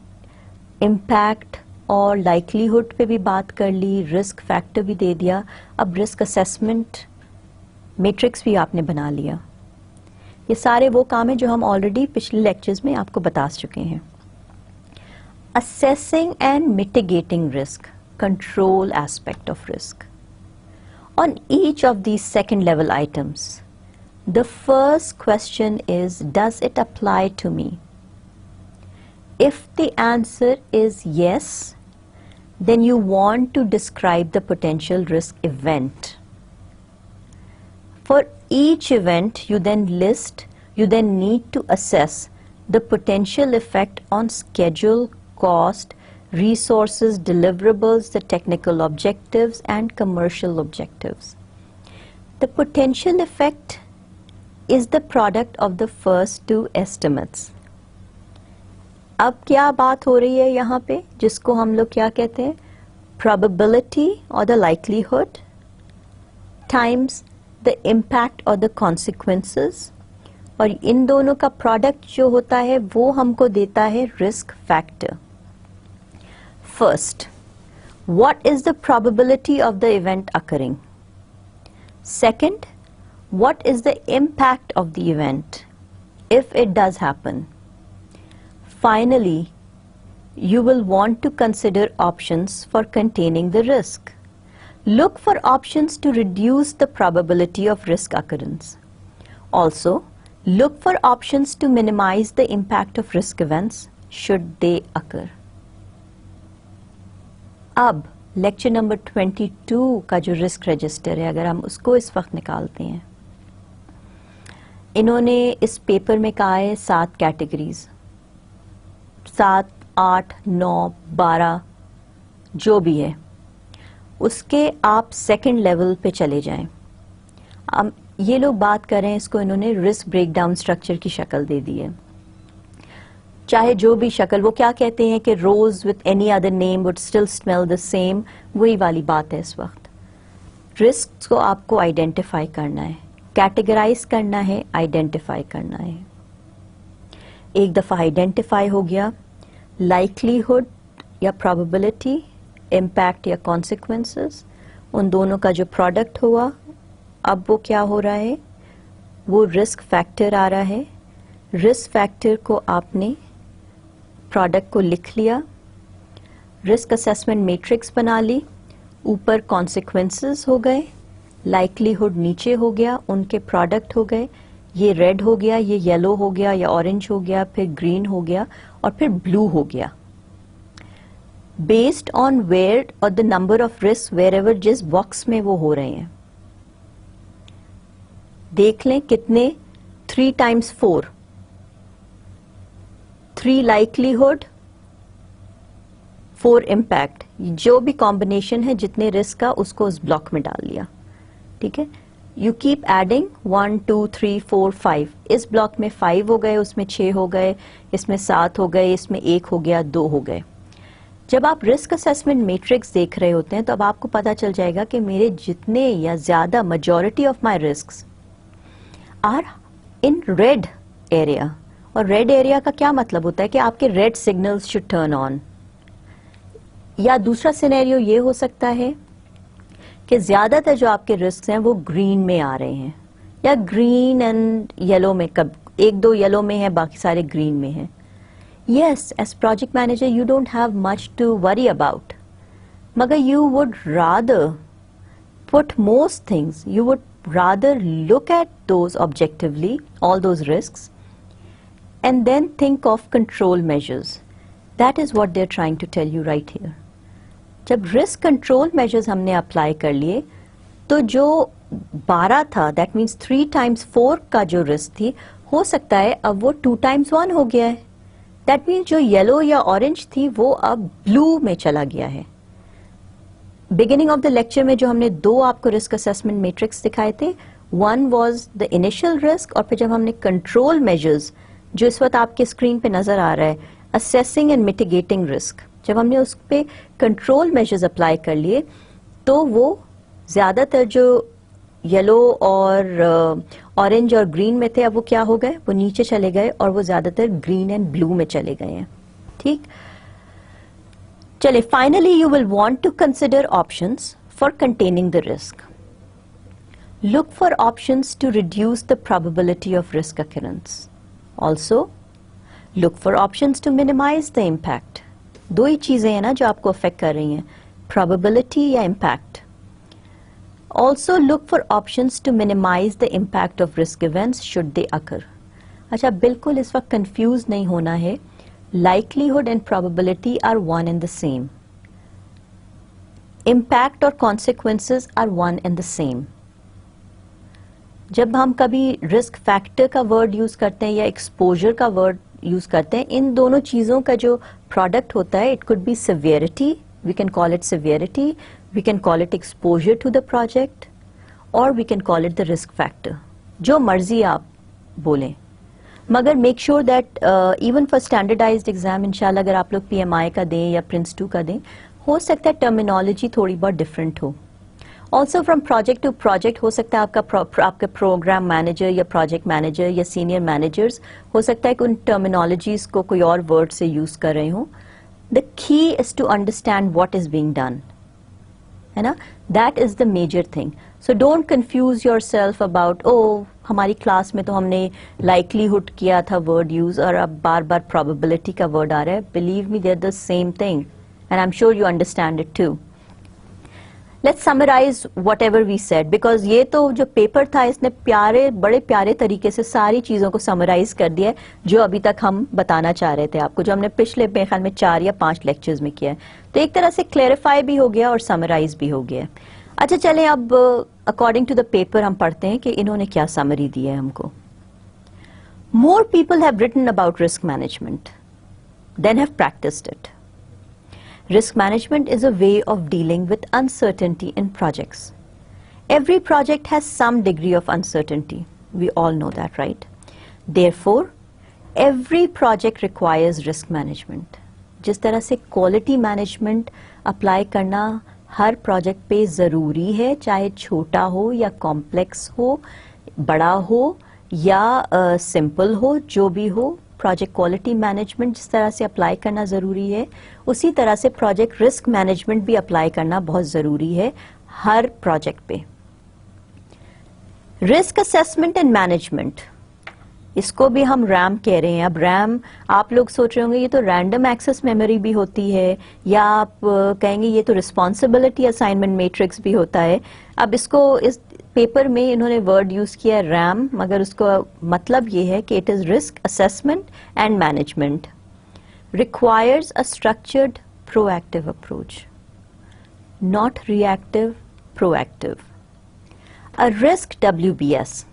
इम्पैक्ट और लाइकलीहुड पे भी बात कर ली, रिस्क फैक्टर भी दे दिया. अब रिस्क असेसमेंट मैट्रिक्स भी आपने बना लिया. ये सारे वो काम है जो हम ऑलरेडी पिछले लेक्चर्स में आपको बता चुके हैं. Assessing and mitigating risk, control aspect of risk. On each of these second level items, the first question is, does it apply to me? If the answer is yes, then you want to describe the potential risk event. For each event you then need to assess the potential effect on schedule, cost, resources, deliverables, the technical objectives and commercial objectives. The potential effect is the product of the first 2 estimates. अब क्या बात हो रही है यहाँ पे, जिसको हम लोग क्या कहते हैं, probability or the likelihood times the impact or the consequences, और इन दोनों का प्रोडक्ट जो होता है वो हमको देता है risk factor. First, what is the probability of the event occurring? Second, what is the impact of the event if it does happen? Finally, you will want to consider options for containing the risk. Look for options to reduce the probability of risk occurrence. Also, look for options to minimize the impact of risk events should they occur. अब lecture number 22 का जो risk register है, अगर हम उसको इस वक्त निकालते हैं, इन्होंने इस पेपर में कहा है 7 कैटेगरीज, 7, 8, 9, 12 जो भी है, उसके आप सेकंड लेवल पे चले जाएं। अब ये लोग बात कर रहे हैं, इसको इन्होंने रिस्क ब्रेकडाउन स्ट्रक्चर की शक्ल दे दी है। चाहे जो भी शक्ल, वो क्या कहते हैं कि rose with any other name would still smell the same, वही वाली बात है। इस वक्त रिस्क को आपको आइडेंटिफाई करना है, कैटेगराइज करना है, आइडेंटिफाई करना है। एक दफा आइडेंटिफाई हो गया, लाइकलीहुड या प्रोबेबिलिटी, इम्पैक्ट या कॉन्सिक्वेंसेस, उन दोनों का जो प्रोडक्ट हुआ, अब वो क्या हो रहा है, वो रिस्क फैक्टर आ रहा है। रिस्क फैक्टर को आपने प्रोडक्ट को लिख लिया, रिस्क असेसमेंट मैट्रिक्स बना ली, ऊपर कॉन्सिक्वेंसेस हो गए, लाइकलीहुड नीचे हो गया, उनके प्रोडक्ट हो गए, ये रेड हो गया, ये येलो हो गया या ऑरेंज हो गया, फिर ग्रीन हो गया और फिर ब्लू हो गया, बेस्ड ऑन वेयर और the number of risk wherever जिस बॉक्स में वो हो रहे हैं। देख लें कितने, 3 times 4, 3 लाइकलीहुड, 4 इम्पैक्ट, जो भी कॉम्बिनेशन है जितने रिस्क का उसको उस ब्लॉक में डाल लिया। ठीक है, यू कीप एडिंग 1, 2, 3, 4, 5, इस ब्लॉक में 5 हो गए, उसमें 6 हो गए, इसमें 7 हो गए, इसमें 1 हो गया, 2 हो गए। जब आप रिस्क असेसमेंट मैट्रिक्स देख रहे होते हैं तो अब आपको पता चल जाएगा कि मेरे जितने या ज्यादा majority of my risks are in red area. और रेड एरिया का क्या मतलब होता है कि आपके red signals should turn on. या दूसरा सिनेरियो ये हो सकता है कि ज्यादातर जो आपके रिस्क हैं वो ग्रीन में आ रहे हैं, या ग्रीन एंड येलो में, कब 1-2 येलो में है, बाकी सारे ग्रीन में हैं। Yes, as project manager you don't have much to worry about, मगर you would rather put most things, you would rather look at those objectively, all those risks, and then think of control measures. That is what they're trying to tell you right here. जब risk control measures हमने apply कर लिए तो जो 12 था, that means 3 times 4 का जो risk थी, हो सकता है अब वो 2 times 1 हो गया है। That means जो yellow या orange थी वो अब blue में चला गया है। बिगिनिंग ऑफ द लेक्चर में जो हमने 2 आपको रिस्क असेसमेंट मैट्रिक्स दिखाए थे, 1 वाज द इनिशियल रिस्क, और फिर जब हमने कंट्रोल मेजर्स, जो इस वक्त आपके स्क्रीन पे नजर आ रहा है, असेसिंग एंड मिटिगेटिंग रिस्क, जब हमने उस पे कंट्रोल मेजर्स अप्लाई कर लिए तो वो ज्यादातर जो येलो और ऑरेंज और ग्रीन में थे, अब वो क्या हो गए, वो नीचे चले गए और वो ज्यादातर ग्रीन एंड ब्लू में चले गए हैं। ठीक, चले, finally you will want to consider options for containing the risk. Look for options to reduce the probability of risk occurrence. Also, look for options to minimize the impact. 2 ही चीजें हैं ना जो आपको अफेक्ट कर रही हैं, probability या impact. Also look for options to minimize the impact of risk events should they occur. अच्छा, बिल्कुल इस वक्त कंफ्यूज नहीं होना है, likelihood and probability are one and the same. Impact और consequences are one and the same. जब हम कभी रिस्क फैक्टर का वर्ड यूज करते हैं या एक्सपोजर का वर्ड यूज करते हैं, इन दोनों चीजों का जो प्रोडक्ट होता है, it could be severity, we can call it severity, we can call it exposure to the project, और we can call it the risk factor, जो मर्जी आप बोलें। मगर make sure that even for standardised exam इंशाल्लाह अगर आप लोग PMI का दें या प्रिंस 2 का दें, हो सकता है टर्मिनोलॉजी थोड़ी बहुत डिफरेंट हो। Also from project to project हो सकता है आपका प्रोग्राम मैनेजर या प्रोजेक्ट मैनेजर या सीनियर मैनेजर्स हो सकता है कि उन टर्मिनोलॉजीज को कोई और वर्ड से यूज कर रहे हो। The key is to understand what is being done, है ना, that is the major thing. So don't confuse yourself about, ओ हमारी क्लास में तो हमने लाइकलीहुड किया था वर्ड यूज और अब बार बार प्रोबेबिलिटी का वर्ड आ रहा है। Believe me, they are the same thing and I am sure you understand it too. Let's summarise whatever we said, because ये तो जो पेपर था इसने बड़े प्यारे तरीके से सारी चीजों को समराइज कर दिया है जो अभी तक हम बताना चाह रहे थे आपको, जो हमने पिछले मेरे ख्याल में 4 या 5 लेक्चर्स में किया है। तो एक तरह से क्लेरिफाई भी हो गया और समराइज भी हो गया। अच्छा चलें अब अकॉर्डिंग टू द पेपर हम पढ़ते हैं कि इन्होंने क्या समरी दी है हमको। More people have written about risk management than have practised it. Risk management is a way of dealing with uncertainty in projects. Every project has some degree of uncertainty. We all know that, right? Therefore, every project requires risk management. जिस तरह से quality management apply करना हर project पे ज़रूरी है, चाहे छोटा हो या complex हो, बड़ा हो या simple हो, जो भी हो, प्रोजेक्ट क्वालिटी मैनेजमेंट जिस तरह से अप्लाई करना ज़रूरी है, उसी तरह से प्रोजेक्ट रिस्क मैनेजमेंट भी अप्लाई करना बहुत ज़रूरी है हर प्रोजेक्ट पे। रिस्क असेसमेंट एंड मैनेजमेंट, इसको भी हम रैम कह रहे हैं। अब रैम आप लोग सोच रहे होंगे ये तो रैंडम एक्सेस मेमोरी भी होती है, या आप कहेंगे ये तो रिस्पॉन्सिबिलिटी असाइनमेंट मैट्रिक्स भी होता है। अब इसको इस पेपर में इन्होंने वर्ड यूज किया रैम, मगर उसको मतलब ये है कि it is risk assessment and management requires a structured proactive approach, not reactive, proactive. A risk WBS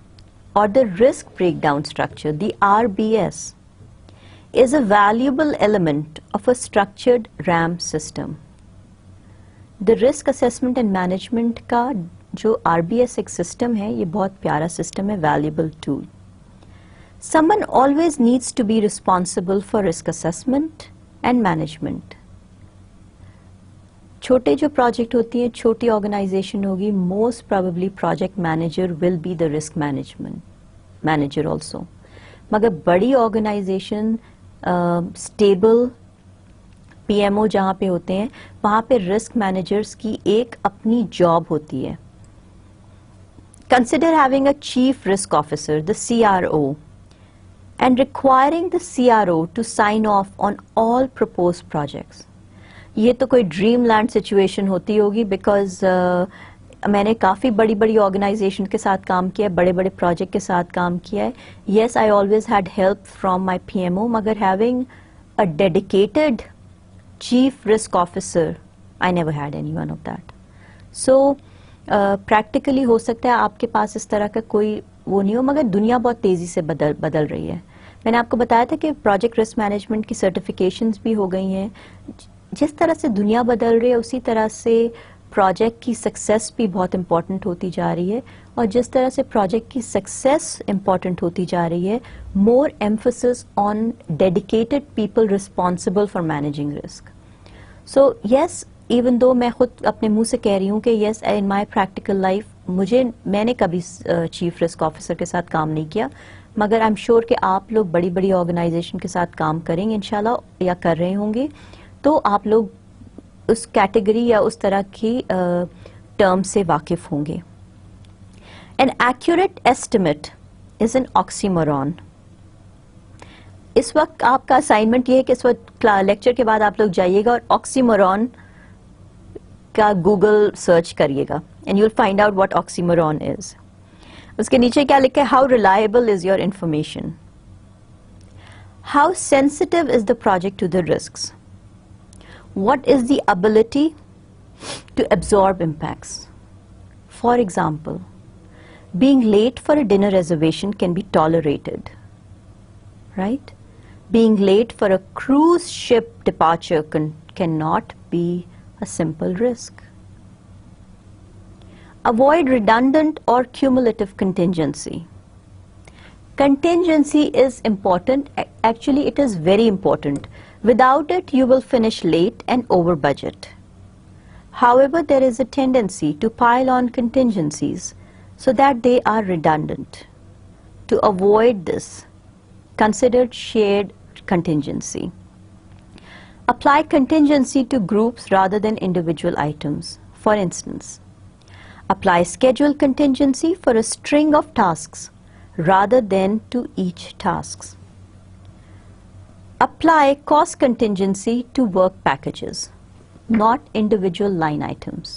or the risk breakdown structure, the RBS, is a valuable element of a structured RAM system. The risk assessment and management का जो RBS एक system है, ये बहुत प्यारा system है, valuable tool. Someone always needs to be responsible for risk assessment and management. छोटे जो प्रोजेक्ट होती है, छोटी ऑर्गेनाइजेशन होगी, most probably project manager will be the risk management manager also. मगर बड़ी ऑर्गेनाइजेशन स्टेबल PMO जहाँ पे होते हैं, वहाँ पे रिस्क मैनेजर्स की एक अपनी जॉब होती है। Consider having a chief risk officer, the CRO, and requiring the CRO to sign off on all proposed projects. ये तो कोई ड्रीम लैंड सिचुएशन होती होगी, बिकॉज मैंने काफ़ी बड़ी बड़ी ऑर्गेनाइजेशन के साथ काम किया है, बड़े बड़े प्रोजेक्ट के साथ काम किया है। Yes, I always had help from my PMO, मगर having a dedicated chief risk officer, I never had any one of that. So practically हो सकता है आपके पास इस तरह का कोई वो नहीं हो, मगर दुनिया बहुत तेज़ी से बदल रही है। मैंने आपको बताया था कि प्रोजेक्ट रिस्क मैनेजमेंट की सर्टिफिकेशंस भी हो गई हैं। जिस तरह से दुनिया बदल रही है, उसी तरह से प्रोजेक्ट की सक्सेस भी बहुत इम्पॉर्टेंट होती जा रही है, और जिस तरह से प्रोजेक्ट की सक्सेस इम्पॉर्टेंट होती जा रही है, more emphasis on dedicated people responsible for managing risk. So yes, even though मैं खुद अपने मुंह से कह रही हूँ कि यस, इन माई प्रैक्टिकल लाइफ मैंने कभी चीफ रिस्क ऑफिसर के साथ काम नहीं किया, मगर आई एम श्योर कि आप लोग बड़ी बड़ी ऑर्गेनाइजेशन के साथ काम करेंगे इंशाल्लाह, या कर रहे होंगे, तो आप लोग उस कैटेगरी या उस तरह की टर्म से वाकिफ होंगे। An accurate estimate is an oxymoron. इस वक्त आपका असाइनमेंट ये है कि इस वक्त लेक्चर के बाद आप लोग जाइएगा और ऑक्सीमोरॉन का गूगल सर्च करिएगा, and you will find out what oxymoron is. उसके नीचे क्या लिखा है? How reliable is your information, how sensitive is the project to the risks, what is the ability to absorb impacts. For example, being late for a dinner reservation can be tolerated, right? Being late for a cruise ship departure cannot be a simple risk. Avoid redundant or cumulative contingency. Contingency is important. Actually, it is very important. Without it, you will finish late and over budget. However, there is a tendency to pile on contingencies so that they are redundant. To avoid this, consider shared contingency. Apply contingency to groups rather than individual items. For instance, apply schedule contingency for a string of tasks rather than to each task. Apply cost contingency to work packages, not individual line items.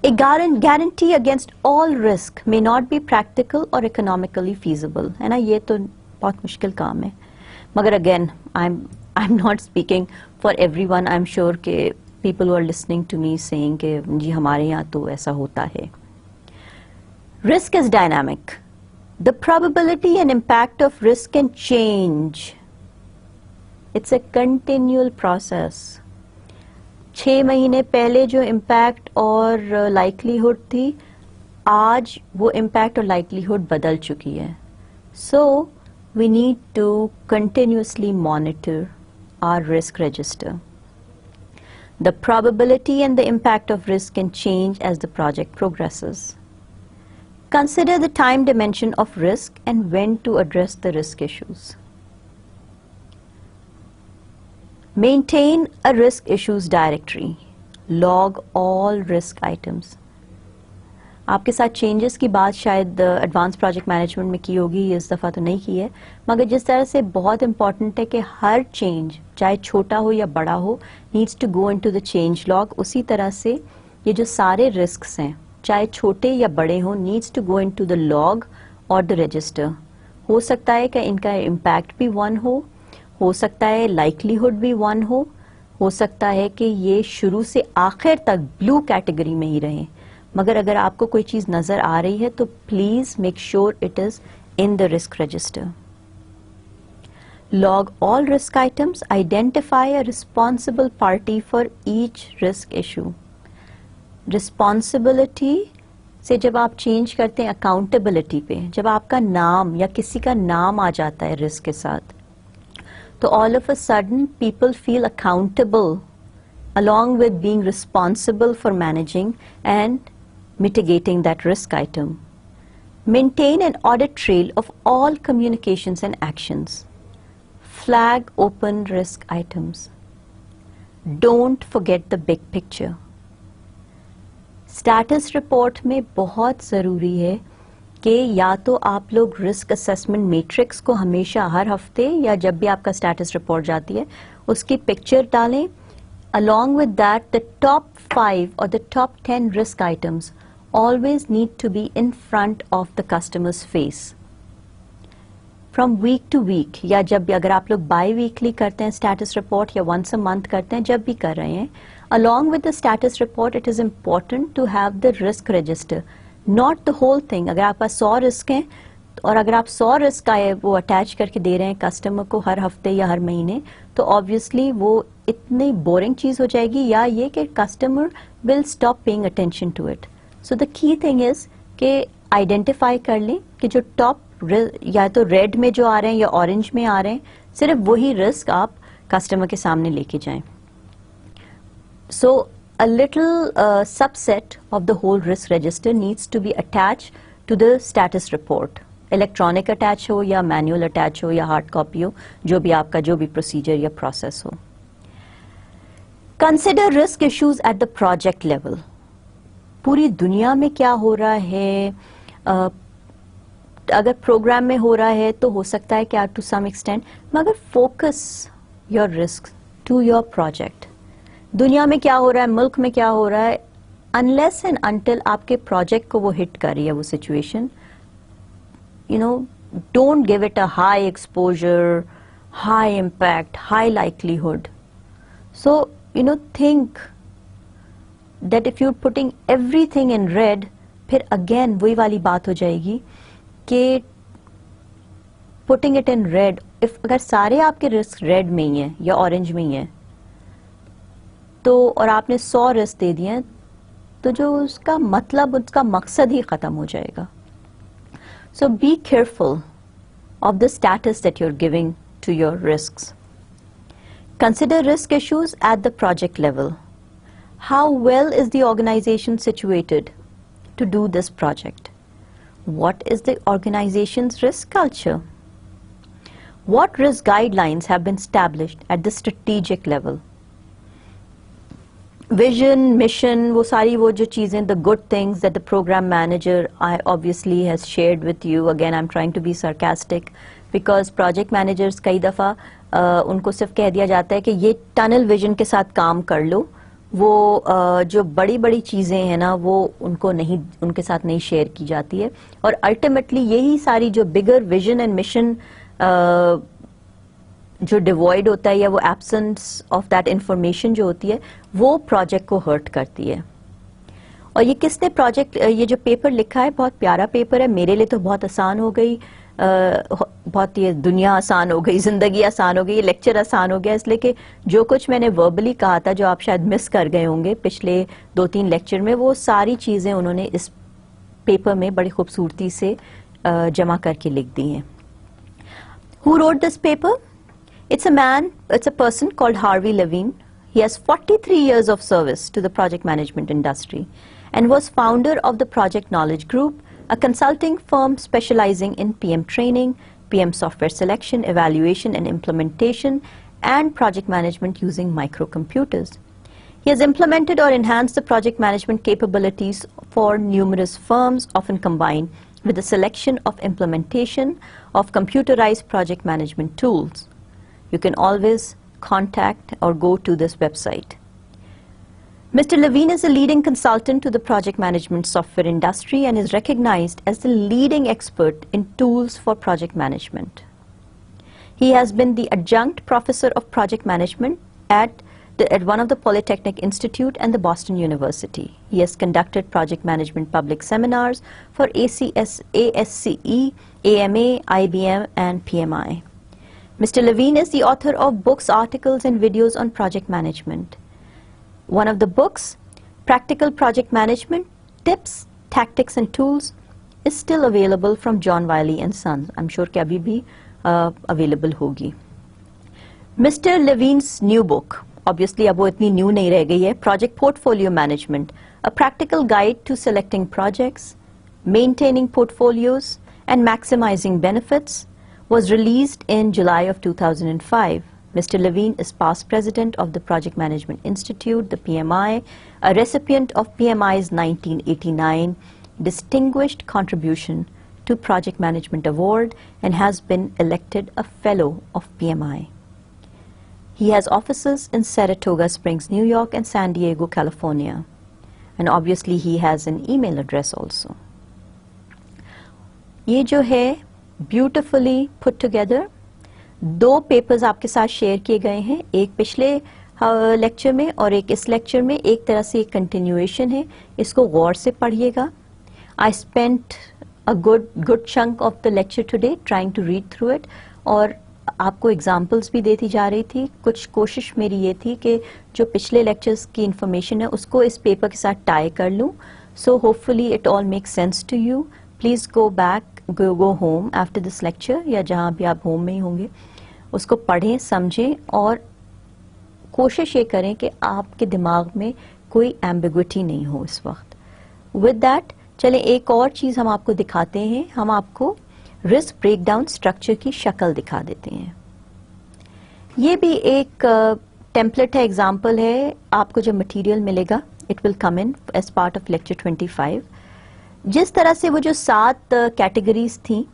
A guarantee against all risk may not be practical or economically feasible. है ना, ये तो बहुत मुश्किल काम है. मगर again, I'm not speaking for everyone. I'm sure कि people who are listening to me saying कि जी हमारे यहाँ तो ऐसा होता है. Risk is dynamic. The probability and impact of risk can change. It's a continual process. 6 महीने पहले जो इम्पैक्ट और लाइकलीहुड थी, आज वो इम्पैक्ट और लाइकलीहुड बदल चुकी है. So we need to continuously monitor our risk register. The probability and the impact of risk can change as the project progresses. Consider the time dimension of risk and when to address the risk issues. Maintain a risk issues directory. Log all risk items. आपके साथ changes की बात शायद advance project management में की होगी, इस दफ़ा तो नहीं की है, मगर जिस तरह से बहुत इंपॉर्टेंट है कि हर चेंज चाहे छोटा हो या बड़ा हो needs to go into the change log, उसी तरह से ये जो सारे रिस्क्स हैं चाहे छोटे या बड़े हों needs to go into the log और द रजिस्टर. हो सकता है कि इनका इम्पैक्ट भी 1 हो सकता है लाइकलीहुड भी 1 हो सकता है कि ये शुरू से आखिर तक ब्लू कैटेगरी में ही रहे. मगर अगर आपको कोई चीज नजर आ रही है तो please make sure it is in the risk register. Log all risk items. Identify a responsible party for each risk issue. Responsibility से जब आप चेंज करते हैं अकाउंटेबिलिटी पे, जब आपका नाम या किसी का नाम आ जाता है रिस्क के साथ, तो all of a sudden people feel accountable along with being responsible for managing and mitigating that risk item. Maintain an audit trail of all communications and actions. Flag open risk items. Don't forget the big picture. Status report में बहुत ज़रूरी है कि या तो आप लोग risk assessment matrix को हमेशा हर हफ्ते या जब भी आपका स्टेटस रिपोर्ट जाती है उसकी पिक्चर डालें. Along with that, the top 5 or the top 10 risk items always need to be in front of the customer's face. From week to week या जब भी, अगर आप लोग bi-weekly करते हैं स्टेटस रिपोर्ट या once a month करते हैं, जब भी कर रहे हैं, along with the status report it is important to have the risk register. Not the whole thing. अगर आपके पास 100 रिस्क हैं और अगर आप 100 रिस्क आए वो अटैच करके दे रहे हैं कस्टमर को हर हफ्ते या हर महीने, तो ऑब्वियसली वो इतनी बोरिंग चीज हो जाएगी या ये कि customer will stop paying attention to it. So the key thing is कि आइडेंटिफाई कर लें कि जो टॉप या तो रेड में जो आ रहे हैं या ऑरेंज में आ रहे हैं, सिर्फ वही रिस्क आप कस्टमर के सामने लेके जाएं. सो a little subset of the whole risk register needs to be attached to the status report. Electronic attach हो या manual attach हो या hard copy हो, जो भी आपका जो भी procedure या process हो. Consider risk issues at the project level. पूरी दुनिया में क्या हो रहा है, अगर प्रोग्राम में हो रहा है तो हो सकता है कि to some extent, मगर focus your risk to your project. दुनिया में क्या हो रहा है, मुल्क में क्या हो रहा है, अनलेस एंड अनटिल आपके प्रोजेक्ट को वो हिट कर रही है वो situation, you know, don't give it a high exposure, high impact, high likelihood. So you know, think that if you putting everything in red, फिर अगेन वही वाली बात हो जाएगी कि putting it in red, if अगर सारे आपके रिस्क रेड में ही है या ऑरेंज में ही है तो, और आपने 100 रिस्क दे दिए हैं, तो जो उसका मतलब, उसका मकसद ही खत्म हो जाएगा. So be careful of the status that you are giving to your risks. Consider risk issues at the project level. How well is the organisation situated to do this project? What is the organization's risk culture? What risk guidelines have been established at the strategic level? Vision, mission, वो सारी वो जो चीजें, the good things that the program manager obviously has shared with you. Again, I'm trying to be sarcastic because project managers कई दफा उनको सिर्फ कह दिया जाता है कि ये tunnel vision के साथ काम कर लो वो जो बड़ी बड़ी चीज़ें हैं ना वो उनके साथ नहीं शेयर की जाती है, और अल्टीमेटली यही सारी जो बिगर विजन एंड मिशन जो डिवॉइड होता है, या वो एब्सेंस ऑफ दैट इंफॉर्मेशन जो होती है, वो प्रोजेक्ट को हर्ट करती है। और ये किसने प्रोजेक्ट, ये जो पेपर लिखा है बहुत प्यारा पेपर है, मेरे लिए तो बहुत आसान हो गई, बहुत ये दुनिया आसान हो गई, जिंदगी आसान हो गई, ये लेक्चर आसान हो गया, इसलिए कि जो कुछ मैंने वर्बली कहा था, जो आप शायद मिस कर गए होंगे पिछले 2-3 लेक्चर में, वो सारी चीज़ें उन्होंने इस पेपर में बड़ी खूबसूरती से जमा करके लिख दी हैं। Who wrote this paper? It's a person called Harvey Levine. He has 43 years of service to the project management industry and was founder of the Project Knowledge Group, a consulting firm specializing in PM training, PM software selection, evaluation and implementation, and project management using microcomputers. He has implemented or enhanced the project management capabilities for numerous firms, often combined with the selection of implementation of computerized project management tools. You can always contact or go to this website. Mr. Levine is a leading consultant to the project management software industry and is recognized as the leading expert in tools for project management. He has been the adjunct professor of project management at one of the Polytechnic Institute and the Boston University. He has conducted project management public seminars for ASCE, AMA, IBM, and PMI. Mr. Levine is the author of books, articles, and videos on project management. One of the books, Practical Project Management, Tips, Tactics, and Tools, is still available from John Wiley and Sons. I'm sure कि अभी भी available होगी. Mr. Levine's new book, obviously अब वो इतनी new नहीं रह गई है, Project Portfolio Management, a practical guide to selecting projects, maintaining portfolios, and maximizing benefits, was released in July of 2005. Mr. Levine is past president of the Project Management Institute, the PMI, a recipient of PMI's 1989 Distinguished Contribution to Project Management Award, and has been elected a fellow of PMI. He has offices in Saratoga Springs, New York, and San Diego, California. And obviously he has an email address also. ये जो है beautifully put together, 2 papers आपके साथ share किए गए हैं, एक पिछले लेक्चर में और एक इस लेक्चर में, एक तरह से एक कंटिन्यूएशन है, इसको गौर से पढ़िएगा. I spent a good chunk of the lecture today trying to read through it, और आपको एग्जाम्पल्स भी देती जा रही थी. कुछ कोशिश मेरी ये थी कि जो पिछले लेक्चर्स की इंफॉर्मेशन है उसको इस पेपर के साथ टाई कर लूँ. So hopefully it all makes sense to you. Please go home after this lecture, या जहाँ भी आप होम में ही होंगे, उसको पढ़ें, समझें, और कोशिश ये करें कि आपके दिमाग में कोई एम्बिग्विटी नहीं हो इस वक्त. विद दैट चलें एक और चीज़ हम आपको दिखाते हैं. हम आपको रिस्क ब्रेकडाउन स्ट्रक्चर की शक्ल दिखा देते हैं. ये भी एक टेम्पलेट है, एग्जाम्पल है. आपको जो मटेरियल मिलेगा it will come in as part of lecture 25. जिस तरह से वो जो 7 कैटेगरीज थी,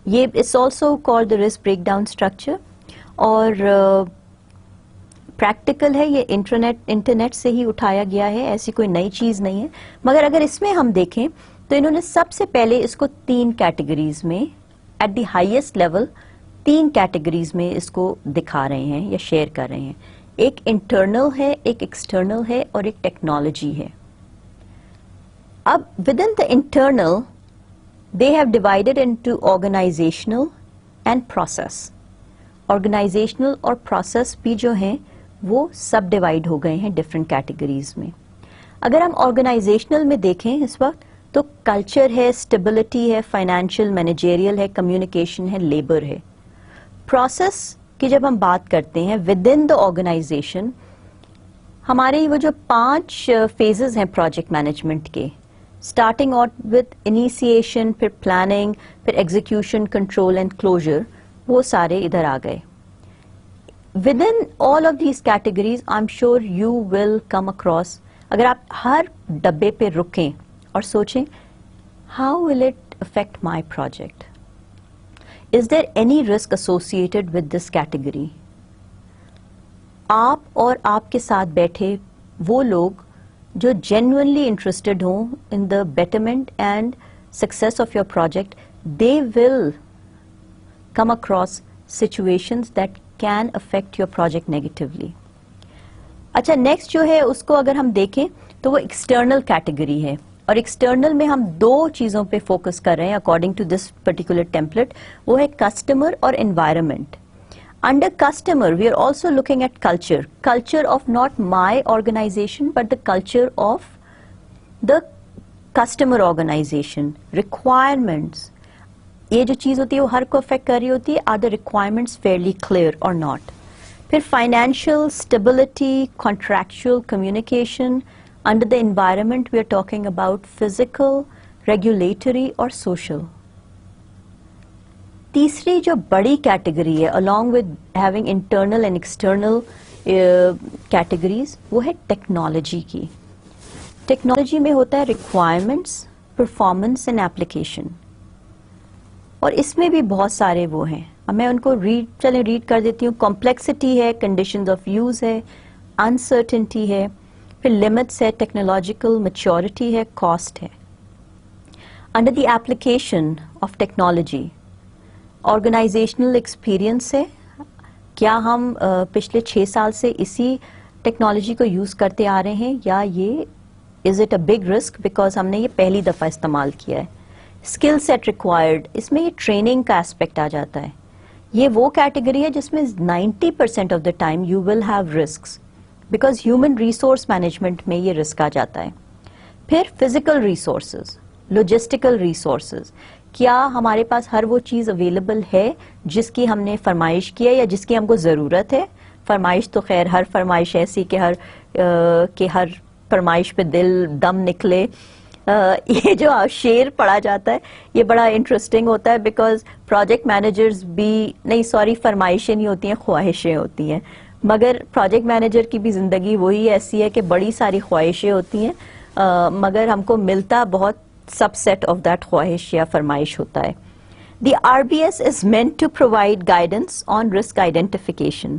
ये it's also called the risk breakdown structure, और प्रैक्टिकल है. ये इंटरनेट से ही उठाया गया है, ऐसी कोई नई चीज़ नहीं है. मगर अगर इसमें हम देखें तो इन्होंने सबसे पहले इसको 3 कैटेगरीज में, at the highest level 3 categories में इसको दिखा रहे हैं या शेयर कर रहे हैं. एक इंटरनल है, एक एक्सटर्नल है, और एक टेक्नोलॉजी है. अब within the internal they have divided into organisational and process. Organisational और प्रोसेस भी जो हैं वो सब डिवाइड हो गए हैं डिफरेंट कैटेगरीज में. अगर हम ऑर्गेनाइजेशनल में देखें इस वक्त तो कल्चर है, स्टेबिलिटी है, फाइनेंशियल मैनेजेरियल है, कम्युनिकेशन है, लेबर है. प्रोसेस की जब हम बात करते हैं विद इन द ऑर्गेनाइजेशन, हमारे वो जो 5 फेजेस हैं प्रोजेक्ट मैनेजमेंट के, स्टार्टिंग आउट विद इनिशिएशन, फिर प्लानिंग, फिर एग्जीक्यूशन, कंट्रोल एंड क्लोजर, वो सारे इधर आ गए. Within all of these categories, I'm sure you will come across, अगर आप हर डब्बे पे रुकें और सोचें, how will it affect my project? Is there any risk associated with this category? आप और आपके साथ बैठे वो लोग जो genuinely interested हों in the betterment and success of your project, they will come across situations that can affect your project negatively. अच्छा, नेक्स्ट जो है उसको अगर हम देखें तो वो एक्सटर्नल कैटेगरी है, और एक्सटर्नल में हम दो चीजों पे फोकस कर रहे हैं according to this particular template. वो है कस्टमर और environment. Under customer, we are also looking at culture. Culture of not my organization, but the culture of the customer organization. Requirements. ये जो चीज होती है वो हर को अफेक्ट कर रही होती है. Are the requirements fairly clear or not? फिर financial stability, contractual communication. Under the environment, we are talking about physical, regulatory or social. तीसरी जो बड़ी कैटेगरी है along with having internal and external categories, वो है टेक्नोलॉजी की. Technology में होता है रिक्वायरमेंट्स, परफॉर्मेंस एंड एप्लीकेशन, और इसमें भी बहुत सारे वो हैं. अब मैं उनको रीड कर देती हूँ. कॉम्प्लेक्सिटी है, कंडीशंस ऑफ यूज है, अनसर्टेनिटी है, फिर लिमिट्स है, टेक्नोलॉजिकल मैच्योरिटी है, कॉस्ट है. Under the application of technology, organisational experience है. क्या हम पिछले 6 साल से इसी टेक्नोलॉजी को यूज करते आ रहे हैं, या ये is it a big risk because हमने ये पहली दफा इस्तेमाल किया है. स्किल सेट रिक्वायर्ड, इसमें ये ट्रेनिंग का एस्पेक्ट आ जाता है. ये वो कैटेगरी है जिसमें 90% of the time you will have risks, because human resource management में ये रिस्क आ जाता है. फिर फिजिकल रिसोर्सेज, लॉजिस्टिकल रिसोर्सेज, क्या हमारे पास हर वो चीज अवेलेबल है जिसकी हमने फरमाइश की है या जिसकी हमको जरूरत है. फरमाइश तो खैर हर फरमाइश ऐसी कि हर फरमाइश पे दिल दम निकले. ये जो शेर पढ़ा जाता है ये बड़ा इंटरेस्टिंग होता है, बिकॉज प्रोजेक्ट मैनेजर्स भी फरमाइशें नहीं होती हैं, ख्वाहिशें होती हैं. मगर प्रोजेक्ट मैनेजर की भी जिंदगी वही ऐसी है कि बड़ी सारी ख्वाहिशें होती हैं, मगर हमको मिलता बहुत सबसेट ऑफ दैट ख्वाहिश या फरमाइश होता है. The RBS is meant to provide guidance on risk identification.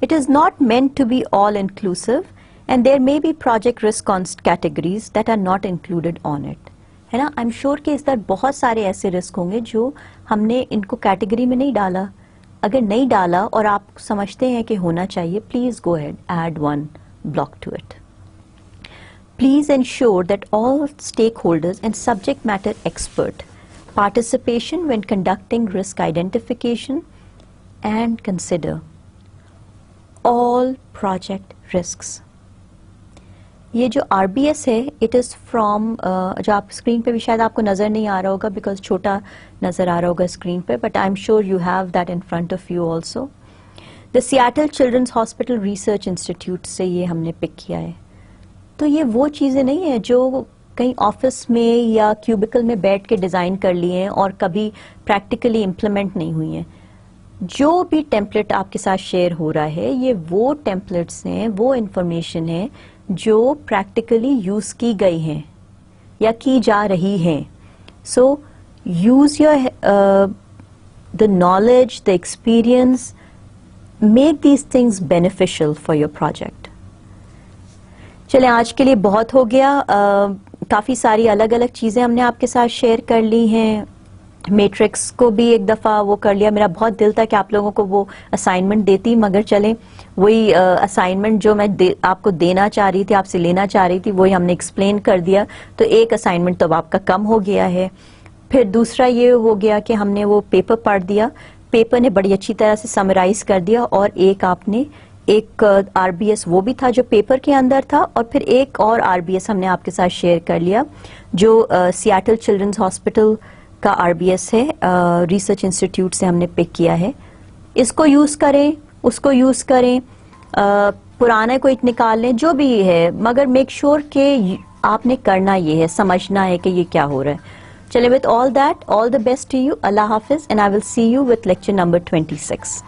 It is not meant to be all inclusive, and there may be project risk categories that are not included on it. है ना? I'm sure कि इस तरह बहुत सारे ऐसे risk होंगे जो हमने इनको कैटेगरी में नहीं डाला. अगर नहीं डाला और आप समझते हैं कि होना चाहिए, please go ahead, add one block to it. Please ensure that all stakeholders and subject matter expert participation when conducting risk identification, and consider all project risks. ये जो RBS है, it is from जो आप screen पे भी शायद आपको नजर नहीं आ रहा होगा बिकॉज छोटा नजर आ रहा होगा स्क्रीन पे, but I am sure you have that in front of you also. The Seattle children's hospital research institute से ये हमने पिक किया है. तो ये वो चीजें नहीं है जो कहीं ऑफिस में या क्यूबिकल में बैठ के डिजाइन कर लिए हैं और कभी प्रैक्टिकली इम्प्लीमेंट नहीं हुई हैं. जो भी टेम्पलेट आपके साथ शेयर हो रहा है, ये वो टेम्पलेट्स हैं, वो इंफॉर्मेशन है जो प्रैक्टिकली यूज की गई हैं या की जा रही हैं. So use your the knowledge, the experience, make these things beneficial for your project. चले, आज के लिए बहुत हो गया. काफी सारी अलग अलग चीजें हमने आपके साथ शेयर कर ली हैं. मैट्रिक्स को भी एक दफा वो कर लिया. मेरा बहुत दिल था कि आप लोगों को वो असाइनमेंट देती, मगर चले वही असाइनमेंट जो मैं आपको देना चाह रही थी, आपसे लेना चाह रही थी, वही हमने एक्सप्लेन कर दिया. तो एक असाइनमेंट तो अब आपका कम हो गया है. फिर दूसरा ये हो गया कि हमने वो पेपर पढ़ दिया, पेपर ने बड़ी अच्छी तरह से समराइज कर दिया, और एक RBS वो भी था जो पेपर के अंदर था, और फिर एक और RBS हमने आपके साथ शेयर कर लिया जो सियाटल चिल्ड्रंस हॉस्पिटल का RBS है, रिसर्च इंस्टीट्यूट से हमने पिक किया है. इसको यूज करें, उसको यूज करें, पुराने को निकाल लें, जो भी है, मगर मेक श्योर कि आपने करना ये है, समझना है कि ये क्या हो रहा है. चले, with all that, all the best to you. अल्लाह हाफिज, and I will see you with lecture number 26.